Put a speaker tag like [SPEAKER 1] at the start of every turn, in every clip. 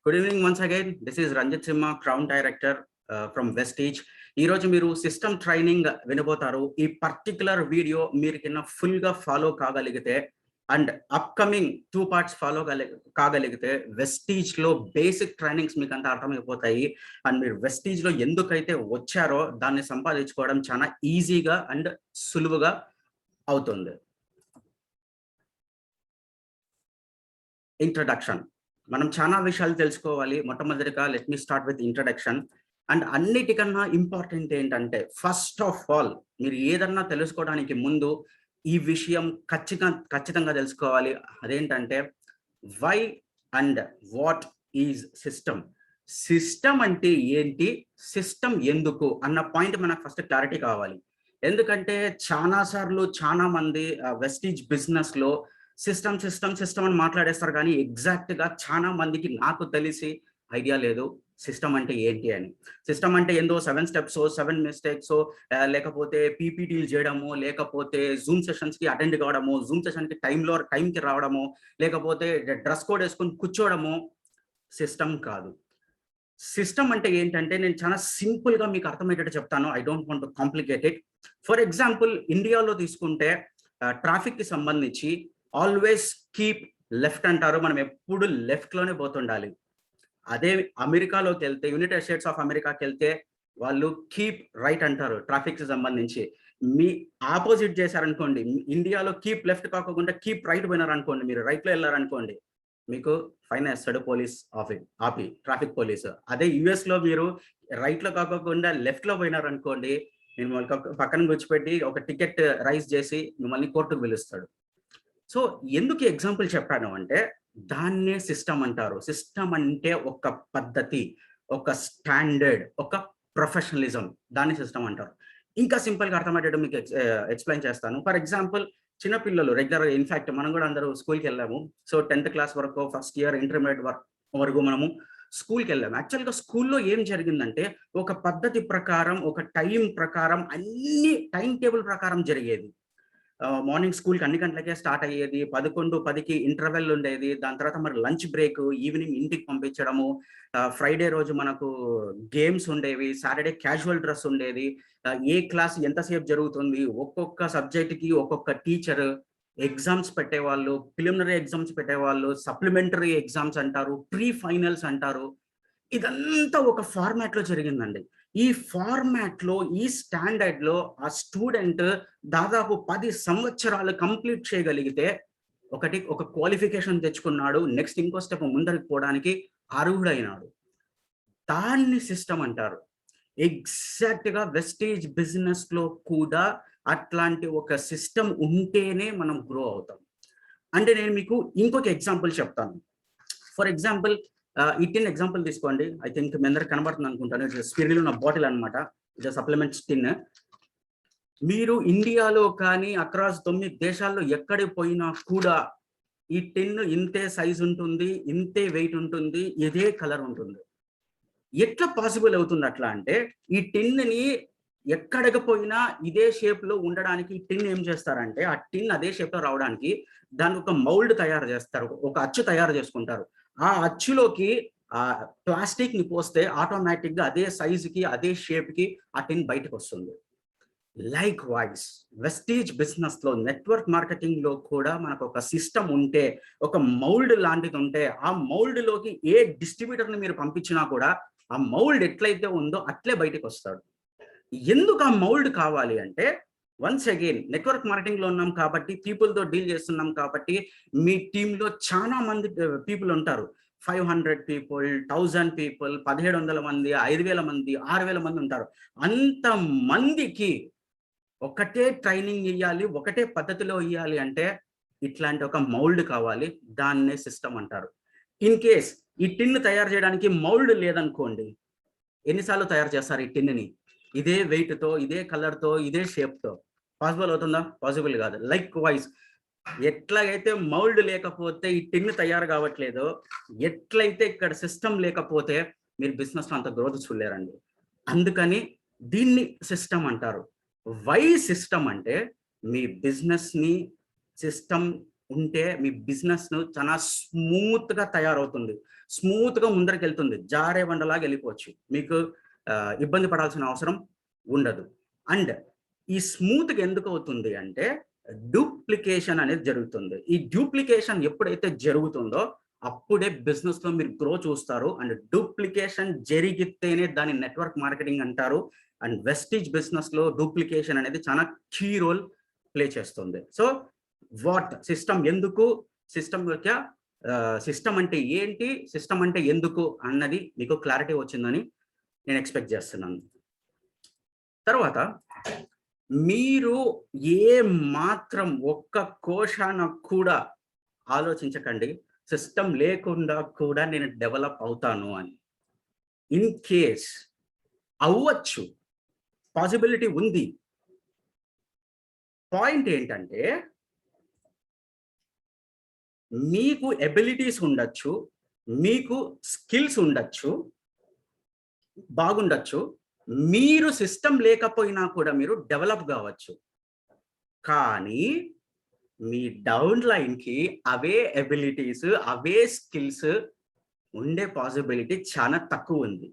[SPEAKER 1] Good evening once again. This is Ranjit Simha, crown director from Vestige. ఈ రోజు మీరు సిస్టమ్ ట్రైనింగ్ వినబోతారు. ఈ పర్టికులర్ వీడియో మీరు కింద ఫుల్ గా ఫాలో కాగలిగితే అండ్ అప్కమింగ్ 2 parts ఫాలో కాగలిగితే వెస్టీజ్ లో బేసిక్ ట్రైనింగ్స్ మీకు అంతా అర్థమైపోతాయి. అండ్ మీరు వెస్టీజ్ లో ఎందుకైతే వచ్చారో దాన్ని సంపాదించుకోవడం చాలా ఈజీగా అండ్ సులువుగా అవుతుంది. ఇంట్రడక్షన్. మనం చాలా విషయాలు తెలుసుకోవాలి. మొట్టమొదటిగా let me start with introduction. And అన్నిటికన్నా ఇంపార్టెంట్ ఏంటంటే ఫస్ట్ ఆఫ్ ఆల్ మీరు ఏదన్నా తెలుసుకోవడానికి ముందు ఈ విషయం ఖచ్చితంగా తెలుసుకోవాలి. అదేంటంటే why and what is system. System అంటే ఏంటి, సిస్టమ్ ఎందుకు అన్న పాయింట్ మనకు ఫస్ట్ క్లారిటీ కావాలి. ఎందుకంటే చాలా సార్లు చాలా మంది వెస్టీజ్ బిజినెస్ లో సిస్టమ్ సిస్టమ్ సిస్టమ్ అని మాట్లాడేస్తారు, కానీ ఎగ్జాక్ట్ గా చాలా మందికి నాకు తెలిసి ఐడియా లేదు సిస్టమ్ అంటే ఏంటి అని. సిస్టమ్ అంటే ఏందో 7 steps 7 mistakes లేకపోతే పీపీటీలు చేయడము, లేకపోతే జూమ్ సెషన్స్ కి అటెండ్ కావడము, జూమ్ సెషన్ కి టైంకి రావడము, లేకపోతే డ్రెస్ కోడ్ వేసుకొని కూర్చోవడము సిస్టమ్ కాదు. సిస్టమ్ అంటే ఏంటంటే నేను చాలా సింపుల్ గా మీకు అర్థమయ్యేటట్టు చెప్తాను. I don't want to complicate it. For example ఇండియాలో తీసుకుంటే ట్రాఫిక్ కి సంబంధించి ఆల్వేస్ కీప్ లెఫ్ట్ అంటారు. మనం ఎప్పుడు లెఫ్ట్ లోనే పోతుండాలి. అదే అమెరికాలోకి వెళ్తే, యునైటెడ్ స్టేట్స్ ఆఫ్ అమెరికాకి వెళ్తే వాళ్ళు కీప్ రైట్ అంటారు ట్రాఫిక్ కి సంబంధించి. మీ ఆపోజిట్ చేశారనుకోండి, ఇండియాలో కీప్ లెఫ్ట్ కాకుండా కీప్ రైట్ పోయినారనుకోండి, మీరు రైట్ లో వెళ్ళారనుకోండి, మీకు ఫైన్ వేస్తాడు పోలీస్ ఆపి ట్రాఫిక్ పోలీసు. అదే యుఎస్ లో మీరు రైట్ లో కాకుండా లెఫ్ట్ లో పోయినారనుకోండి, మిమ్మల్ని పక్కన కూర్చోపెట్టి ఒక టికెట్ రైజ్ చేసి మిమ్మల్ని కోర్టుకు పిలుస్తాడు. సో ఎందుకు ఎగ్జాంపుల్ చెప్పాను అంటే దాన్నే సిస్టమ్ అంటారు. సిస్టమ్ అంటే ఒక పద్ధతి, ఒక స్టాండర్డ్, ఒక ప్రొఫెషనలిజం, దాన్ని సిస్టమ్ అంటారు. ఇంకా సింపుల్ గా అర్థమయ్యేటట్టు మీకు ఎక్స్ప్లెయిన్ చేస్తాను. ఫర్ ఎగ్జాంపుల్ చిన్నపిల్లలు రెగ్యులర్, ఇన్ఫాక్ట్ మనం కూడా అందరూ స్కూల్కి వెళ్ళాము. సో 10th class వరకు, ఫస్ట్ ఇయర్ ఇంటర్మీడియట్ వరకు మనము స్కూల్కి వెళ్ళాము. యాక్చువల్గా స్కూల్లో ఏం జరిగిందంటే ఒక పద్ధతి ప్రకారం, ఒక టైం ప్రకారం, అన్ని టైం టేబుల్ ప్రకారం జరిగేది. మార్నింగ్ స్కూల్కి అన్ని గంటలకే స్టార్ట్ అయ్యేది. 11:10కి ఇంటర్వెల్ ఉండేది. దాని తర్వాత మరి లంచ్ బ్రేక్, ఈవినింగ్ ఇంటికి పంపించడము. ఫ్రైడే రోజు మనకు గేమ్స్ ఉండేవి, సాటర్డే క్యాజువల్ డ్రెస్ ఉండేది. ఏ క్లాస్ ఎంతసేపు జరుగుతుంది, ఒక్కొక్క సబ్జెక్ట్కి ఒక్కొక్క టీచర్, ఎగ్జామ్స్ పెట్టేవాళ్ళు, ప్రిలిమినరీ ఎగ్జామ్స్ పెట్టేవాళ్ళు, సప్లిమెంటరీ ఎగ్జామ్స్ అంటారు, ప్రీ ఫైనల్స్ అంటారు. ఇదంతా ఒక ఫార్మాట్ లో జరిగిందండి. ఈ ఫార్మాట్ లో, ఈ స్టాండర్డ్ లో ఆ స్టూడెంట్ దాదాపు 10 సంవత్సరాలు కంప్లీట్ చేయగలిగితే ఒక క్వాలిఫికేషన్ తెచ్చుకున్నాడు, నెక్స్ట్ ఇంకో స్టెప్ ముందరికి పోవడానికి అర్హుడైనాడు. దాన్ని సిస్టమ్ అంటారు. ఎగ్జాక్ట్ గా వెస్టేజ్ బిజినెస్ లో కూడా అట్లాంటి ఒక సిస్టమ్ ఉంటేనే మనం గ్రో అవుతాం. అంటే నేను మీకు ఇంకొక ఎగ్జాంపుల్ చెప్తాను. ఫర్ ఎగ్జాంపుల్ ఈ టిన్ ఎగ్జాంపుల్ తీసుకోండి. ఐ థింక్ మీ అందరికి కనబడుతుంది అనుకుంటాను. స్పిరిల్ ఉన్న బాటిల్ అనమాట. ఇది సప్లిమెంట్స్ టిన్. మీరు ఇండియాలో కానీ అక్రాస్ 9 దేశాల్లో ఎక్కడికి పోయినా కూడా ఈ టిన్ ఇంతే సైజ్ ఉంటుంది, ఇంతే వెయిట్ ఉంటుంది, ఇదే కలర్ ఉంటుంది. ఎట్లా పాసిబుల్ అవుతుంది అట్లా అంటే, ఈ టిన్ని ఎక్కడికి పోయినా ఇదే షేప్ లో ఉండడానికి టిన్ ఏం చేస్తారంటే, ఆ టిన్ అదే షేప్ లో రావడానికి దానికి ఒక మౌల్డ్ తయారు చేస్తారు, ఒక అచ్చు తయారు చేసుకుంటారు. ఆ అచ్చులోకి ఆ ప్లాస్టిక్ ని పోస్తే ఆటోమేటిక్ గా అదే సైజుకి, అదే షేప్ కి ఆ టిన్ బయటకు వస్తుంది. లైక్ వైజ్ వెస్టీజ్ బిజినెస్ లో, నెట్వర్క్ మార్కెటింగ్ లో కూడా మనకు ఒక సిస్టమ్ ఉంటే, ఒక మౌల్డ్ లాంటిది ఉంటే, ఆ మౌల్డ్ లోకి ఏ డిస్ట్రిబ్యూటర్ ని మీరు పంపించినా కూడా ఆ మౌల్డ్ ఎట్లయితే ఉందో అట్లే బయటకు వస్తాడు. ఎందుకు ఆ మౌల్డ్ కావాలి అంటే, వన్స్ అగైన్ నెట్వర్క్ మార్కెటింగ్ లో ఉన్నాం కాబట్టి, పీపుల్ తో డీల్ చేస్తున్నాం కాబట్టి, మీ టీంలో చాలా మంది పీపుల్ ఉంటారు. 500 people, 1000 people, 1700 మంది, 5000 మంది, 6000 మంది ఉంటారు. అంత మందికి ఒకటే ట్రైనింగ్ ఇవ్వాలి, ఒకటే పద్ధతిలో ఇవ్వాలి అంటే ఇట్లాంటి ఒక మౌల్డ్ కావాలి. దాన్నే సిస్టమ్ అంటారు. ఇన్ కేస్ ఈ టిన్ తయారు చేయడానికి మౌల్డ్ లేదనుకోండి, ఎన్నిసార్లు తయారు చేస్తారు ఈ టిన్ని? ఇదే వెయిట్ తో, ఇదే కలర్ తో, ఇదే షేప్ తో. పాసిబుల్ అవుతుందా? పాసిబుల్ కాదు. లైక్ వైజ్ ఎట్లాగైతే మౌల్డ్ లేకపోతే ఈ టిన్ తయారు కావట్లేదో, ఎట్లయితే ఇక్కడ సిస్టమ్ లేకపోతే మీరు బిజినెస్ లో అంత గ్రోత్ చూడలేరండి. అందుకని దీన్ని సిస్టమ్ అంటారు. వై సిస్టమ్ అంటే, మీ బిజినెస్ ని సిస్టమ్ ఉంటే మీ బిజినెస్ చాలా స్మూత్ గా తయారవుతుంది, స్మూత్ గా ముందరికి వెళ్తుంది, జారే బండలాగా వెళ్ళిపోవచ్చు, మీకు ఇబ్బంది పడాల్సిన అవసరం ఉండదు. అండ్ ఈ స్మూత్ గా ఎందుకు అవుతుంది అంటే డూప్లికేషన్ అనేది జరుగుతుంది. ఈ డూప్లికేషన్ ఎప్పుడైతే జరుగుతుందో అప్పుడే బిజినెస్ లో మీరు గ్రో చూస్తారు. అండ్ డూప్లికేషన్ జరిగితేనే దాని నెట్వర్క్ మార్కెటింగ్ అంటారు. అండ్ వెస్టీజ్ బిజినెస్ లో డూప్లికేషన్ అనేది చాలా కీ రోల్ ప్లే చేస్తుంది. సో వాట్ సిస్టమ్ ఎందుకు, సిస్టమ్ అంటే ఏంటి, సిస్టమ్ అంటే ఎందుకు అన్నది మీకు క్లారిటీ వచ్చిందని నేను ఎక్స్పెక్ట్ చేస్తున్నాను. తర్వాత మీరు ఏ మాత్రం ఒక్క కోశాన కూడా ఆలోచించకండి సిస్టమ్ లేకుండా కూడా నేను డెవలప్ అవుతాను అని. ఇన్ కేస్ అవ్వచ్చు, పాసిబిలిటీ ఉంది. పాయింట్ ఏంటంటే మీకు ఎబిలిటీస్ ఉండొచ్చు, మీకు స్కిల్స్ ఉండొచ్చు, బాగుండొచ్చు, మీరు సిస్టమ్ లేకపోయినా కూడా మీరు డెవలప్ కావచ్చు. కానీ మీ డౌన్ లైన్ కి అవే ఎబిలిటీస్, అవే స్కిల్స్ ఉండే పాసిబిలిటీ చాలా తక్కువ ఉంది.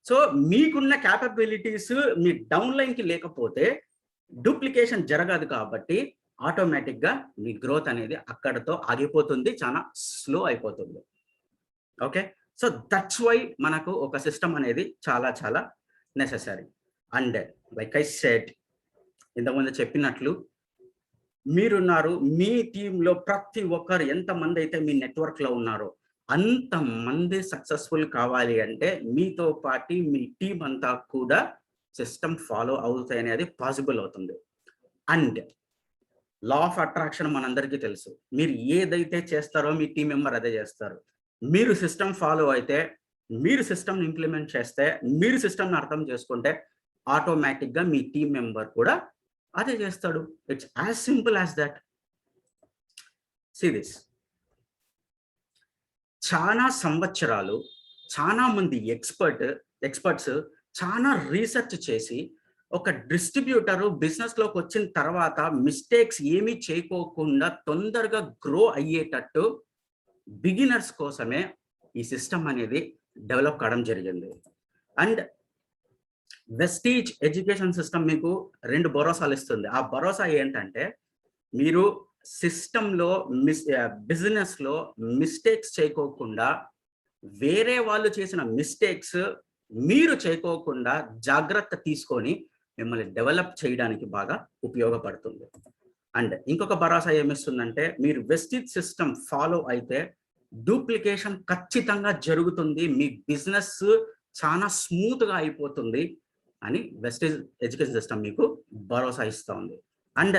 [SPEAKER 1] సో మీకున్న క్యాపబిలిటీస్ మీ డౌన్ లైన్ కి లేకపోతే డూప్లికేషన్ జరగదు, కాబట్టి ఆటోమేటిక్ గా మీ గ్రోత్ అనేది అక్కడతో ఆగిపోతుంది, చాలా స్లో అయిపోతుంది. ఓకే, సో దట్స్ వై మనకు ఒక సిస్టమ్ అనేది చాలా చాలా necessary. And like I said, ఇంతకుముందు చెప్పినట్లు మీరున్నారు, మీ టీంలో ప్రతి ఒక్కరు ఎంతమంది అయితే మీ నెట్వర్క్ లో ఉన్నారో అంతమంది సక్సెస్ఫుల్ కావాలి అంటే మీతో పాటు మీ టీం అంతా కూడా సిస్టమ్ ఫాలో అవుతాయి అనేది పాసిబుల్ అవుతుంది. అండ్ లా ఆఫ్ అట్రాక్షన్ మనందరికీ తెలుసు, మీరు ఏదైతే చేస్తారో మీ టీం మెంబర్ అదే చేస్తారు. మీరు సిస్టమ్ ఫాలో అయితే, మీరు సిస్టమ్ ఇంప్లిమెంట్ చేస్తే, మీరు సిస్టమ్ అర్థం చేసుకుంటే ఆటోమేటిక్ గా మీ టీం మెంబర్ కూడా అదే చేస్తాడు. It's as simple as that. See this, చాలా సంవత్సరాలు చాలా మంది ఎక్స్పర్ట్స్ చాలా రీసెర్చ్ చేసి ఒక డిస్ట్రిబ్యూటర్ బిజినెస్ లోకి వచ్చిన తర్వాత మిస్టేక్స్ ఏమీ చేయకోకుండా తొందరగా గ్రో అయ్యేటట్టు బిగినర్స్ కోసమే ఈ సిస్టమ్ అనేది డెవలప్ కావడం జరిగింది. అండ్ వెస్టీజ్ ఎడ్యుకేషన్ సిస్టమ్ మీకు 2 భరోసాలు ఇస్తుంది. ఆ భరోసా ఏంటంటే మీరు సిస్టంలో బిజినెస్ లో మిస్టేక్స్ చేయకోకుండా, వేరే వాళ్ళు చేసిన మిస్టేక్స్ మీరు చేయకోకుండా జాగ్రత్త తీసుకొని మిమ్మల్ని డెవలప్ చేయడానికి బాగా ఉపయోగపడుతుంది. అండ్ ఇంకొక భరోసా ఏమిస్తుందంటే మీరు వెస్టీజ్ సిస్టమ్ ఫాలో అయితే డూప్లికేషన్ ఖచ్చితంగా జరుగుతుంది, మీ బిజినెస్ చాలా స్మూత్ గా అయిపోతుంది అని వెస్టీజ్ ఎడ్యుకేషన్ సిస్టమ్ మీకు భరోసా ఇస్తా ఉంది. And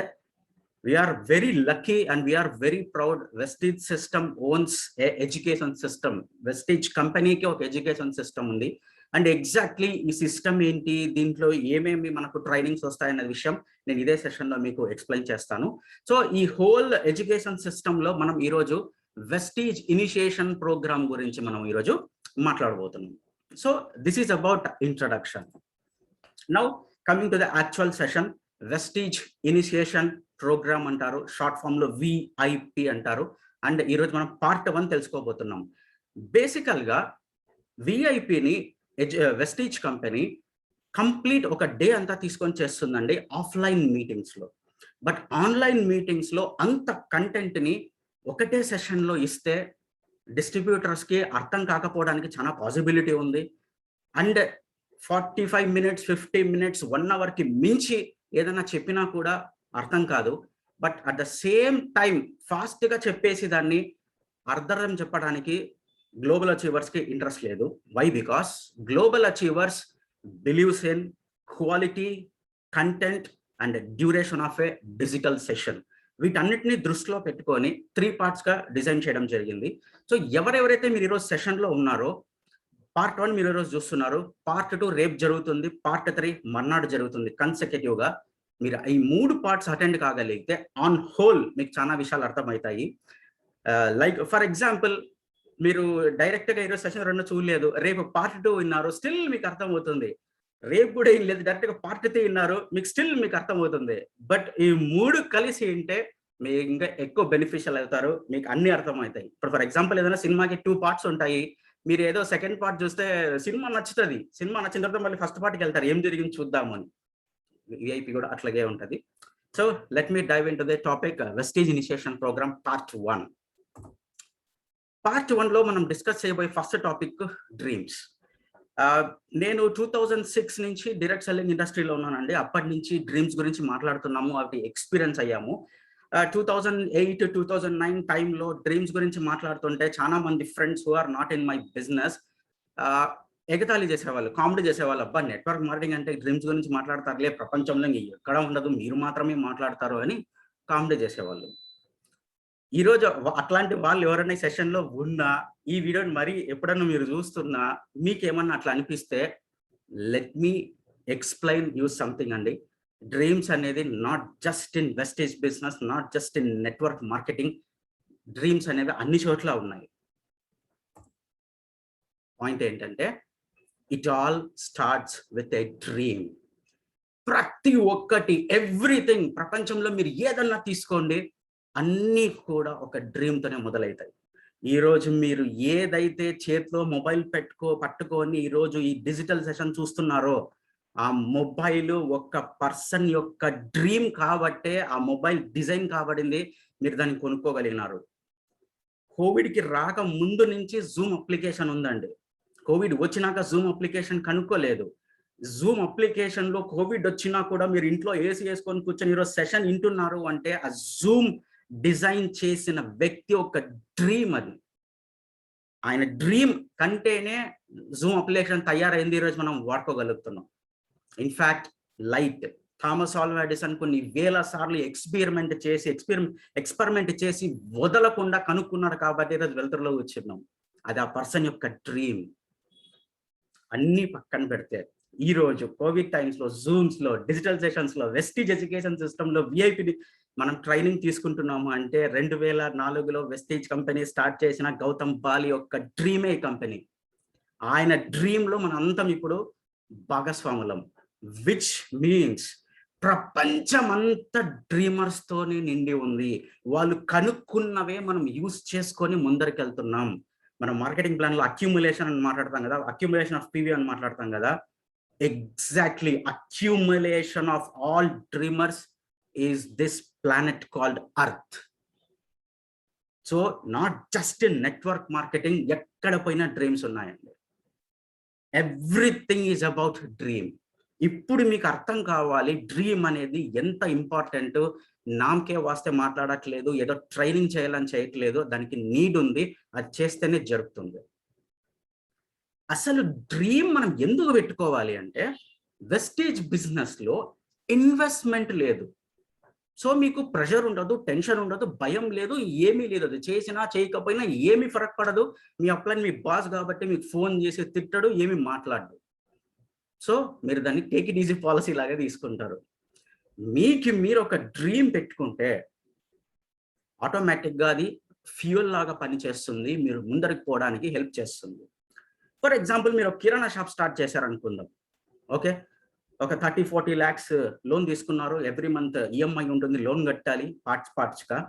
[SPEAKER 1] we are very lucky and we are very proud. Vestige system owns a education system. Vestige company కి ఒక ఎడ్యుకేషన్ సిస్టమ్ ఉంది. అండ్ ఎగ్జాక్ట్లీ ఈ సిస్టమ్ ఏంటి, దీంట్లో ఏమేమి మనకు ట్రైనింగ్స్ వస్తాయన్న విషయం నేను ఇదే సెషన్ లో మీకు ఎక్స్ప్లెయిన్ చేస్తాను. సో ఈ హోల్ ఎడ్యుకేషన్ సిస్టమ్ లో మనం ఈరోజు వెస్టీజ్ ఇనిషియేషన్ ప్రోగ్రామ్ గురించి మనం ఈరోజు మాట్లాడబోతున్నాం. So this is about introduction. Now coming to the actual session. Vestige initiation program అంటారు, షార్ట్ ఫామ్ లో విఐపి అంటారు. అండ్ ఈరోజు మనం పార్ట్ 1 తెలుసుకోబోతున్నాం. బేసికల్ గా విఐపిని వెస్టీజ్ కంపెనీ కంప్లీట్ ఒక డే అంతా తీసుకొని చేస్తుందండి ఆఫ్లైన్ మీటింగ్స్ లో. బట్ ఆన్లైన్ మీటింగ్స్ లో అంత కంటెంట్ ని ఒకటే సెషన్ లో ఇస్తే డిస్ట్రిబ్యూటర్స్ కి అర్థం కాకపోవడానికి చాలా పాసిబిలిటీ ఉంది. అండ్ 45 minutes 50 minutes 1 hour కి మించి ఏదైనా చెప్పినా కూడా అర్థం కాదు. But at the same time fast గా చెప్పేసి దాన్ని అర్థం చెప్పడానికి గ్లోబల్ అచీవర్స్ కి ఇంట్రెస్ట్ లేదు. Why? Because global achievers believes in quality, content and duration of a digital session. వీటన్నిటిని దృష్టిలో పెట్టుకొని 3 parts గా డిజైన్ చేయడం జరిగింది. సో ఎవరెవరైతే మీరు ఈరోజు సెషన్ లో ఉన్నారో, పార్ట్ 1 మీరు ఈరోజు చూస్తున్నారు, పార్ట్ 2 రేపు జరుగుతుంది, పార్ట్ 3 మర్నాడు జరుగుతుంది. కన్సెక్యూటివ్ గా మీరు ఈ 3 parts అటెండ్ కాగలిగితే ఆన్ హోల్ మీకు చాలా విషయాలు అర్థమవుతాయి. లైక్ ఫర్ ఎగ్జాంపుల్, మీరు డైరెక్ట్ గా ఈరోజు సెషన్ 2 చూడలేదు, రేపు పార్ట్ 2 విన్నారు, స్టిల్ మీకు అర్థమవుతుంది. రేపు కూడా ఏం లేదు, డైరెక్ట్ గా పార్ట్ 3 విన్నారు, మీకు స్టిల్ మీకు అర్థమవుతుంది. బట్ ఈ 3 కలిసి ఉంటే మీకు ఇంకా ఎక్కువ బెనిఫిషియల్ అవుతారు, మీకు అన్ని అర్థమవుతాయి. ఇప్పుడు ఫర్ ఎగ్జాంపుల్ ఏదైనా సినిమాకి 2 పార్ట్స్ ఉంటాయి. మీరు ఏదో సెకండ్ పార్ట్ చూస్తే సినిమా నచ్చుతది. సినిమా నచ్చిన తర్వాత మళ్ళీ ఫస్ట్ పార్ట్‌కి వెళ్తారు. ఏం జరిగింది చూద్దాము అని. విఐపి కూడా అట్లాగే ఉంటది. So let me dive into the topic Vestige initiation program part 1. Part 1లో మనం డిస్కస్ చేయబోయే ఫస్ట్ టాపిక్ డ్రీమ్స్. నేను 2006 నుంచి డైరెక్ట్ సెల్లింగ్ ఇండస్ట్రీలో ఉన్నానండి. అప్పటి నుంచి డ్రీమ్స్ గురించి మాట్లాడుతున్నాము, అవి ఎక్స్పీరియన్స్ అయ్యాము. 2008, 2009 టైంలో డ్రీమ్స్ గురించి మాట్లాడుతుంటే చాలా మంది friends who are not in my business ఎగతాళి చేసేవాళ్ళు, కామెడీ చేసేవాళ్ళు. అబ్బా, నెట్వర్క్ మార్కెటింగ్ అంటే డ్రీమ్స్ గురించి మాట్లాడతారులే, ప్రపంచంలో ఎక్కడ ఉండదు, మీరు మాత్రమే మాట్లాడతారు అని కామెడీ చేసేవాళ్ళు. ఈరోజు అట్లాంటి వాళ్ళు ఎవరైనా సెషన్లో ఉన్నా, ఈ వీడియోని మరి ఎప్పుడన్నా మీరు చూస్తున్నా, మీకేమన్నా అట్లా అనిపిస్తే let me explain you something అండి. డ్రీమ్స్ అనేది not just in wastage business, not just in network marketing. Dreams అనేవి అన్ని చోట్ల ఉన్నాయి. పాయింట్ ఏంటంటే it all starts with a dream. ప్రతి ఒక్కటి, ఎవ్రీథింగ్, ప్రపంచంలో మీరు ఏదన్నా తీసుకోండి, అన్నీ కూడా ఒక డ్రీమ్తోనే మొదలవుతాయి. ఈరోజు మీరు ఏదైతే చేతిలో మొబైల్ పట్టుకొని ఈరోజు ఈ డిజిటల్ సెషన్ చూస్తున్నారో, ఆ మొబైల్ ఒక పర్సన్ యొక్క డ్రీమ్ కాబట్టే ఆ మొబైల్ డిజైన్ కాబడింది, మీరు దాన్ని కొనుక్కోగలిగినారు. కోవిడ్కి రాక ముందు నుంచి జూమ్ అప్లికేషన్ ఉందండి. కోవిడ్ వచ్చినాక జూమ్ అప్లికేషన్ కనుక్కోలేదు. జూమ్ అప్లికేషన్లో కోవిడ్ వచ్చినా కూడా మీరు ఇంట్లో ఏసీ వేసుకొని కూర్చొని ఈరోజు సెషన్ వింటున్నారు అంటే ఆ జూమ్ డిజైన్ చేసిన వ్యక్తి ఒక డ్రీమ్ అది. ఆయన డ్రీమ్ కంటేనే జూమ్ అప్లికేషన్ తయారైంది, ఈరోజు మనం వాడుకోగలుగుతున్నాం. In fact light, Thomas Alva Edison కొన్ని వేల సార్లు ఎక్స్పెరిమెంట్ చేసి వదలకుండా కనుక్కున్నాడు కాబట్టి ఈరోజు వెలుతురులో కూర్చున్నాం. అది ఆ పర్సన్ యొక్క డ్రీమ్. అన్ని పక్కన పెడితే ఈరోజు కోవిడ్ టైమ్స్లో జూమ్స్లో, డిజిటల్ సెషన్స్లో, వెస్టీజ్ ఎడ్యుకేషన్ సిస్టంలో విఐపి మనం ట్రైనింగ్ తీసుకుంటున్నాము అంటే 2004లో వెస్టీజ్ కంపెనీ స్టార్ట్ చేసిన గౌతమ్ బాలి యొక్క డ్రీమే ఈ కంపెనీ. ఆయన డ్రీమ్లో మనం అంతం ఇప్పుడు భాగస్వాములం. విచ్ మీన్స్ ప్రపంచమంతా డ్రీమర్స్ తోనే నిండి ఉంది. వాళ్ళు కనుక్కున్నవే మనం యూస్ చేసుకొని ముందరికెళ్తున్నాం. మనం మార్కెటింగ్ ప్లాన్ లో అక్యూములేషన్ అని మాట్లాడతాం కదా, అక్యూములేషన్ ఆఫ్ పివి అని మాట్లాడతాం కదా. Exactly accumulation of all dreamers is this planet called earth. So not just in network marketing, ఎక్కడ పోయినా డ్రీమ్స్ ఉన్నాయండి. Everything is about dream. ఇప్పుడు మీకు అర్థం కావాలి డ్రీమ్ అనేది ఎంత ఇంపార్టెంట్. నామకే వాస్తే మాట్లాడట్లేదు, ఏదో ట్రైనింగ్ చేయాలని చేయట్లేదు, దానికి నీడ్ ఉంది, అది చేస్తేనే జరుగుతుంది. అసలు డ్రీమ్ మనం ఎందుకు పెట్టుకోవాలి అంటే, వెస్టేజ్ బిజినెస్ లో ఇన్వెస్ట్మెంట్ లేదు. సో మీకు ప్రెషర్ ఉండదు, టెన్షన్ ఉండదు, భయం లేదు, ఏమీ లేదు. అది చేసినా చేయకపోయినా ఏమీ ఫరక్ పడదు. మీ అప్లైన్ మీ బాస్ కాబట్టి మీకు ఫోన్ చేసి తిట్టడు, ఏమి మాట్లాడు. సో మీరు దాన్ని టేక్ ఇట్ ఈజీ పాలసీ లాగా తీసుకుంటారు. మీరు ఒక డ్రీమ్ పెట్టుకుంటే ఆటోమేటిక్గా అది ఫ్యూయల్ లాగా పనిచేస్తుంది, మీరు ముందరికి పోవడానికి హెల్ప్ చేస్తుంది. ఫర్ ఎగ్జాంపుల్ మీరు ఒక కిరాణా షాప్ స్టార్ట్ చేశారనుకుందాం. ఓకే, ఒక 30-40 lakhs లోన్ తీసుకున్నారు. ఎవ్రీ మంత్ ఈఎంఐ ఉంటుంది, లోన్ కట్టాలి పార్ట్స్గా.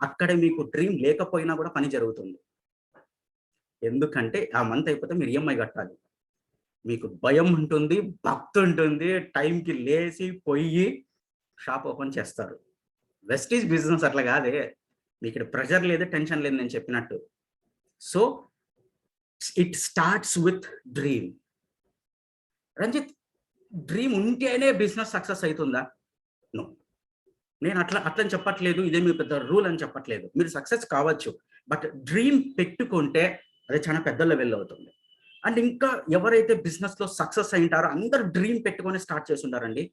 [SPEAKER 1] అక్కడే మీకు డ్రీమ్ లేకపోయినా కూడా పని జరుగుతుంది. ఎందుకంటే ఆ మంత్ అయిపోతే మీరు ఈఎంఐ కట్టాలి. మీకు భయం ఉంటుంది, భక్తి ఉంటుంది, టైంకి లేచి పోయి షాప్ ఓపెన్ చేస్తారు. వెస్టీజ్ బిజినెస్ అట్లా కాదే, మీకు ప్రెషర్ లేదు, టెన్షన్ లేదు నేను చెప్పినట్టు. So it starts with dream. Ranjit, dream ఉంటేనే బిజినెస్ సక్సెస్ అవుతుందా? నో, నేను అట్లని చెప్పట్లేదు, ఇదే మీ పెద్ద రూల్ అని చెప్పట్లేదు. మీరు సక్సెస్ కావచ్చు, బట్ డ్రీమ్ పెట్టుకుంటే అది చాలా పెద్ద లెవెల్ అవుతుంది. అండ్ ఇంకా ఎవరైతే బిజినెస్ లో సక్సెస్ అయింటారో అందరు డ్రీమ్ పెట్టుకొని స్టార్ట్ చేసి ఉంటారండి.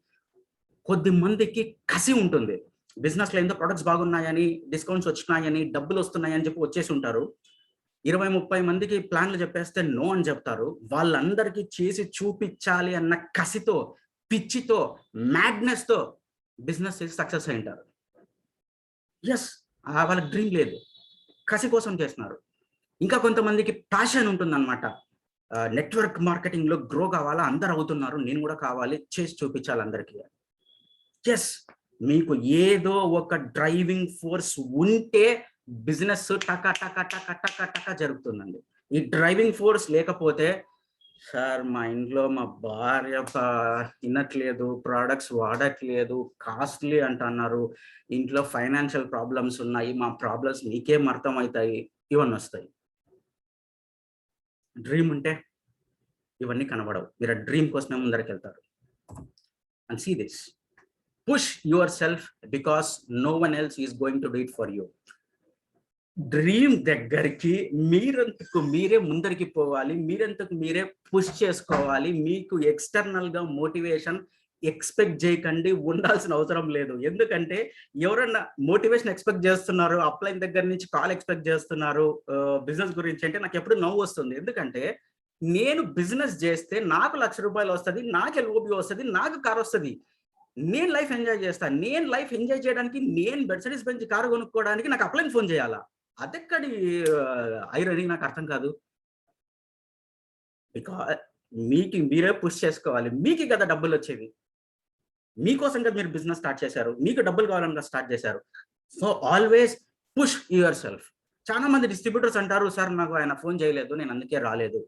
[SPEAKER 1] కొద్ది మందికి కసి ఉంటుంది, బిజినెస్ లో ఎంతో ప్రొడక్ట్స్ బాగున్నాయని, డిస్కౌంట్స్ వచ్చినాయని, డబ్బులు వస్తున్నాయని చెప్పి వచ్చేసి ఉంటారు. 20-30 మందికి ప్లాన్లు చెప్పేస్తే నో అని చెప్తారు. వాళ్ళందరికీ చేసి చూపించాలి అన్న కసితో, పిచ్చితో, మ్యాడ్నెస్ తో బిజినెస్ చేసి సక్సెస్ అయింటారు. ఎస్, వాళ్ళకి డ్రీమ్ లేదు, కసి కోసం చేస్తున్నారు. ఇంకా కొంతమందికి ప్యాషన్ ఉంటుందన్నమాట. నెట్వర్క్ మార్కెటింగ్ లో గ్రో కావాలా, అందరు అవుతున్నారు, నేను కూడా కావాలి, చేసి చూపించాలి అందరికీ. ఎస్, మీకు ఏదో ఒక డ్రైవింగ్ ఫోర్స్ ఉంటే బిజినెస్ టక టక టక టక టక జరుగుతుందండి. ఈ డ్రైవింగ్ ఫోర్స్ లేకపోతే, సార్ మా ఇంట్లో మా భార్య తినట్లేదు, ప్రోడక్ట్స్ వాడట్లేదు, కాస్ట్లీ అంటున్నారు, ఇంట్లో ఫైనాన్షియల్ ప్రాబ్లమ్స్ ఉన్నాయి, మా ప్రాబ్లమ్స్ మీకేం అర్థమవుతాయి, ఇవన్నీ వస్తాయి. డ్రీమ్ ఉంటే ఇవన్నీ కనబడవు. మీరు ఆ డ్రీమ్ కోసమే ముందరికి వెళ్తారు. And see this, push yourself because no one else is going to do it for you. Dream దగ్గరికి మీరంతకు మీరే ముందరికి పోవాలి, మీరంతకు మీరే పుష్ చేసుకోవాలి. మీకు ఎక్స్టర్నల్ గా మోటివేషన్ ఎక్స్పెక్ట్ చేయకండి, ఉండాల్సిన అవసరం లేదు. ఎందుకంటే ఎవరన్నా మోటివేషన్ ఎక్స్పెక్ట్ చేస్తున్నారు, అప్లైన్ దగ్గర నుంచి కాల్ ఎక్స్పెక్ట్ చేస్తున్నారు బిజినెస్ గురించి అంటే నాకు ఎప్పుడు నవ్వు వస్తుంది. ఎందుకంటే నేను బిజినెస్ చేస్తే నాకు ₹1,00,000 వస్తుంది, నాకు ఎల్ఓబి వస్తుంది, నాకు కార్ వస్తుంది, నేను లైఫ్ ఎంజాయ్ చేస్తాను. నేను లైఫ్ ఎంజాయ్ చేయడానికి, నేను మెర్సిడీస్ బెంజ్ కారు కొనుక్కోవడానికి నాకు అప్లైన్ ఫోన్ చేయాలా? అదెక్కడి ఐరనీ నాకు అర్థం కాదు. మీకు మీరే పుష్ చేసుకోవాలి. మీకు కదా డబ్బులు వచ్చేవి. మీకోసం కదా మీరు బిజినెస్ స్టార్ట్ చేశారు. మీకు డబ్బులు కావాలని స్టార్ట్ చేశారు. So always push your self. చాలా మంది డిస్ట్రిబ్యూటర్స్ అంటారు, సార్ నాకు ఆయన ఫోన్ చేయలేదు, నేను అందుకే రాలేదు.